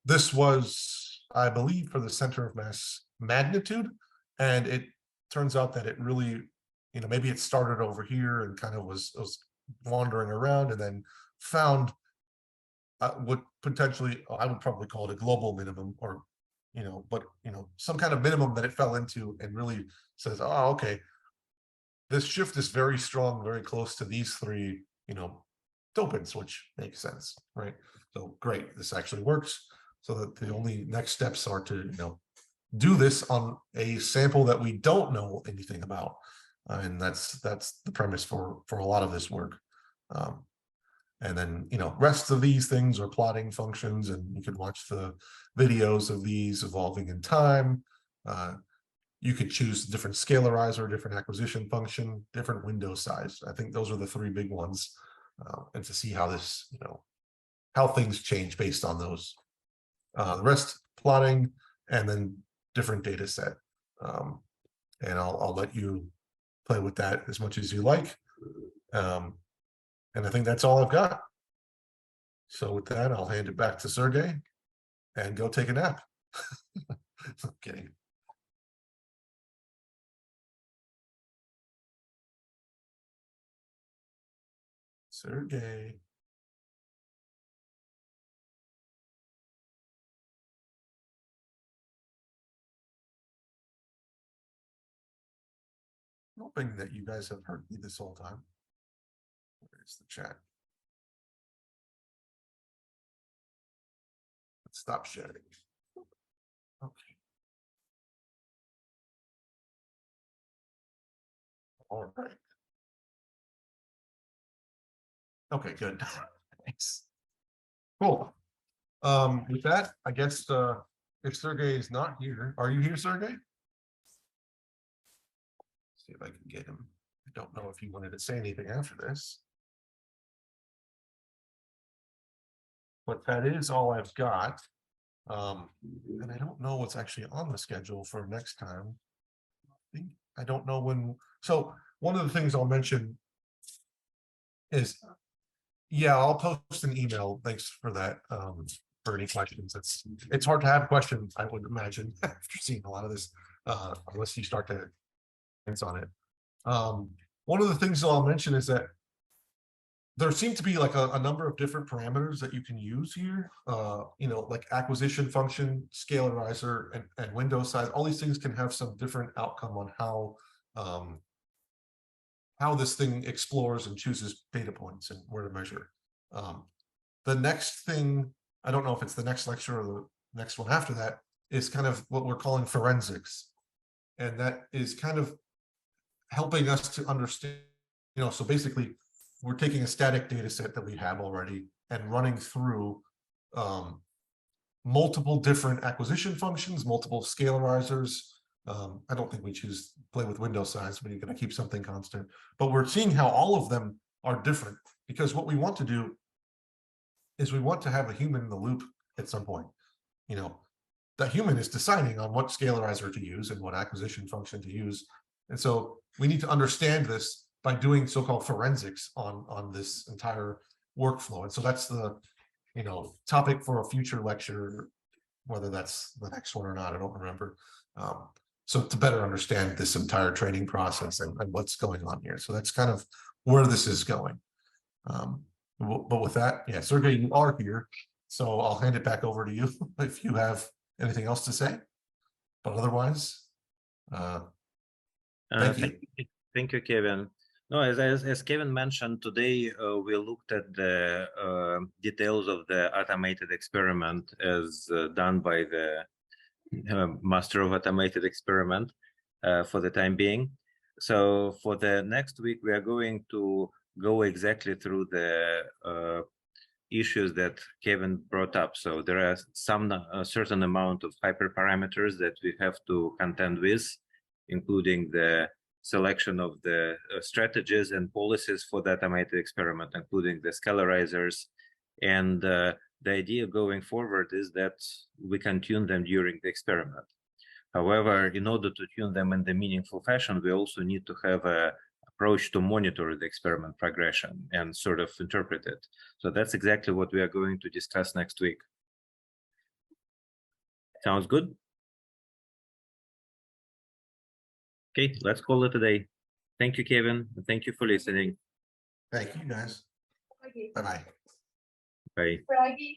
this was, I believe, for the center of mass magnitude. And it turns out that it really, maybe it started over here and kind of was wandering around and then found what potentially, I would probably call it a global minimum, or but some kind of minimum that it fell into, and really says, oh, okay, this shift is very strong, very close to these three dopants, which makes sense, right? So great, this actually works. So that the only next steps are to do this on a sample that we don't know anything about, and that's the premise for a lot of this work. And then rest of these things are plotting functions, and you can watch the videos of these evolving in time. You could choose different scalarizer, different acquisition function, different window size. I think those are the three big ones, and to see how this how things change based on those. The rest plotting, and then different data set. And I'll let you play with that as much as you like. And I think that's all I've got. So with that, I'll hand it back to Sergey and go take a nap. I'm kidding. Sergey. I'm hoping that you guys have heard me this whole time. Where's the chat? Let's stop sharing. Okay. All right. Okay, good. Thanks. Cool. With that, I guess if Sergey is not here, are you here, Sergey? See if I can get him. I don't know if he wanted to say anything after this. But that is all I've got. And I don't know what's actually on the schedule for next time. I don't know when. So one of the things I'll mention is, yeah, I'll post an email. Thanks for that. For any questions. It's hard to have questions, I would imagine, after seeing a lot of this, unless you start to hands on it. One of the things I'll mention is that there seem to be like a number of different parameters that you can use here, like acquisition function, scalarizer, and window size. All these things can have some different outcome on how this thing explores and chooses data points and where to measure. The next thing, I don't know if it's the next lecture or the next one after that, is kind of what we're calling forensics. And that is kind of helping us to understand, so basically we're taking a static data set that we have already and running through multiple different acquisition functions, multiple scalarizers. I don't think we play with window size, but you're going to keep something constant. But we're seeing how all of them are different, because what we want to do is we want to have a human in the loop at some point. The human is deciding on what scalarizer to use and what acquisition function to use. And so we need to understand this by doing so-called forensics on this entire workflow. And so that's the topic for a future lecture, whether that's the next one or not, I don't remember. So to better understand this entire training process and what's going on here. So that's kind of where this is going. But with that, yeah, Sergey, you are here. So I'll hand it back over to you if you have anything else to say. But otherwise, thank you. Thank you, Kevin. No, as Kevin mentioned, today we looked at the details of the automated experiment as done by the master of automated experiment for the time being. So for the next week, we are going to go exactly through the issues that Kevin brought up. So there are a certain amount of hyperparameters that we have to contend with, including the selection of the strategies and policies for the automated experiment, including the scalarizers. And the idea going forward is that we can tune them during the experiment. However, in order to tune them in the meaningful fashion, we also need to have a approach to monitor the experiment progression and sort of interpret it. So that's exactly what we are going to discuss next week. Sounds good? Okay, let's call it a day. Thank you, Kevin. Thank you for listening. Thank you, guys. Bye-bye. Bye.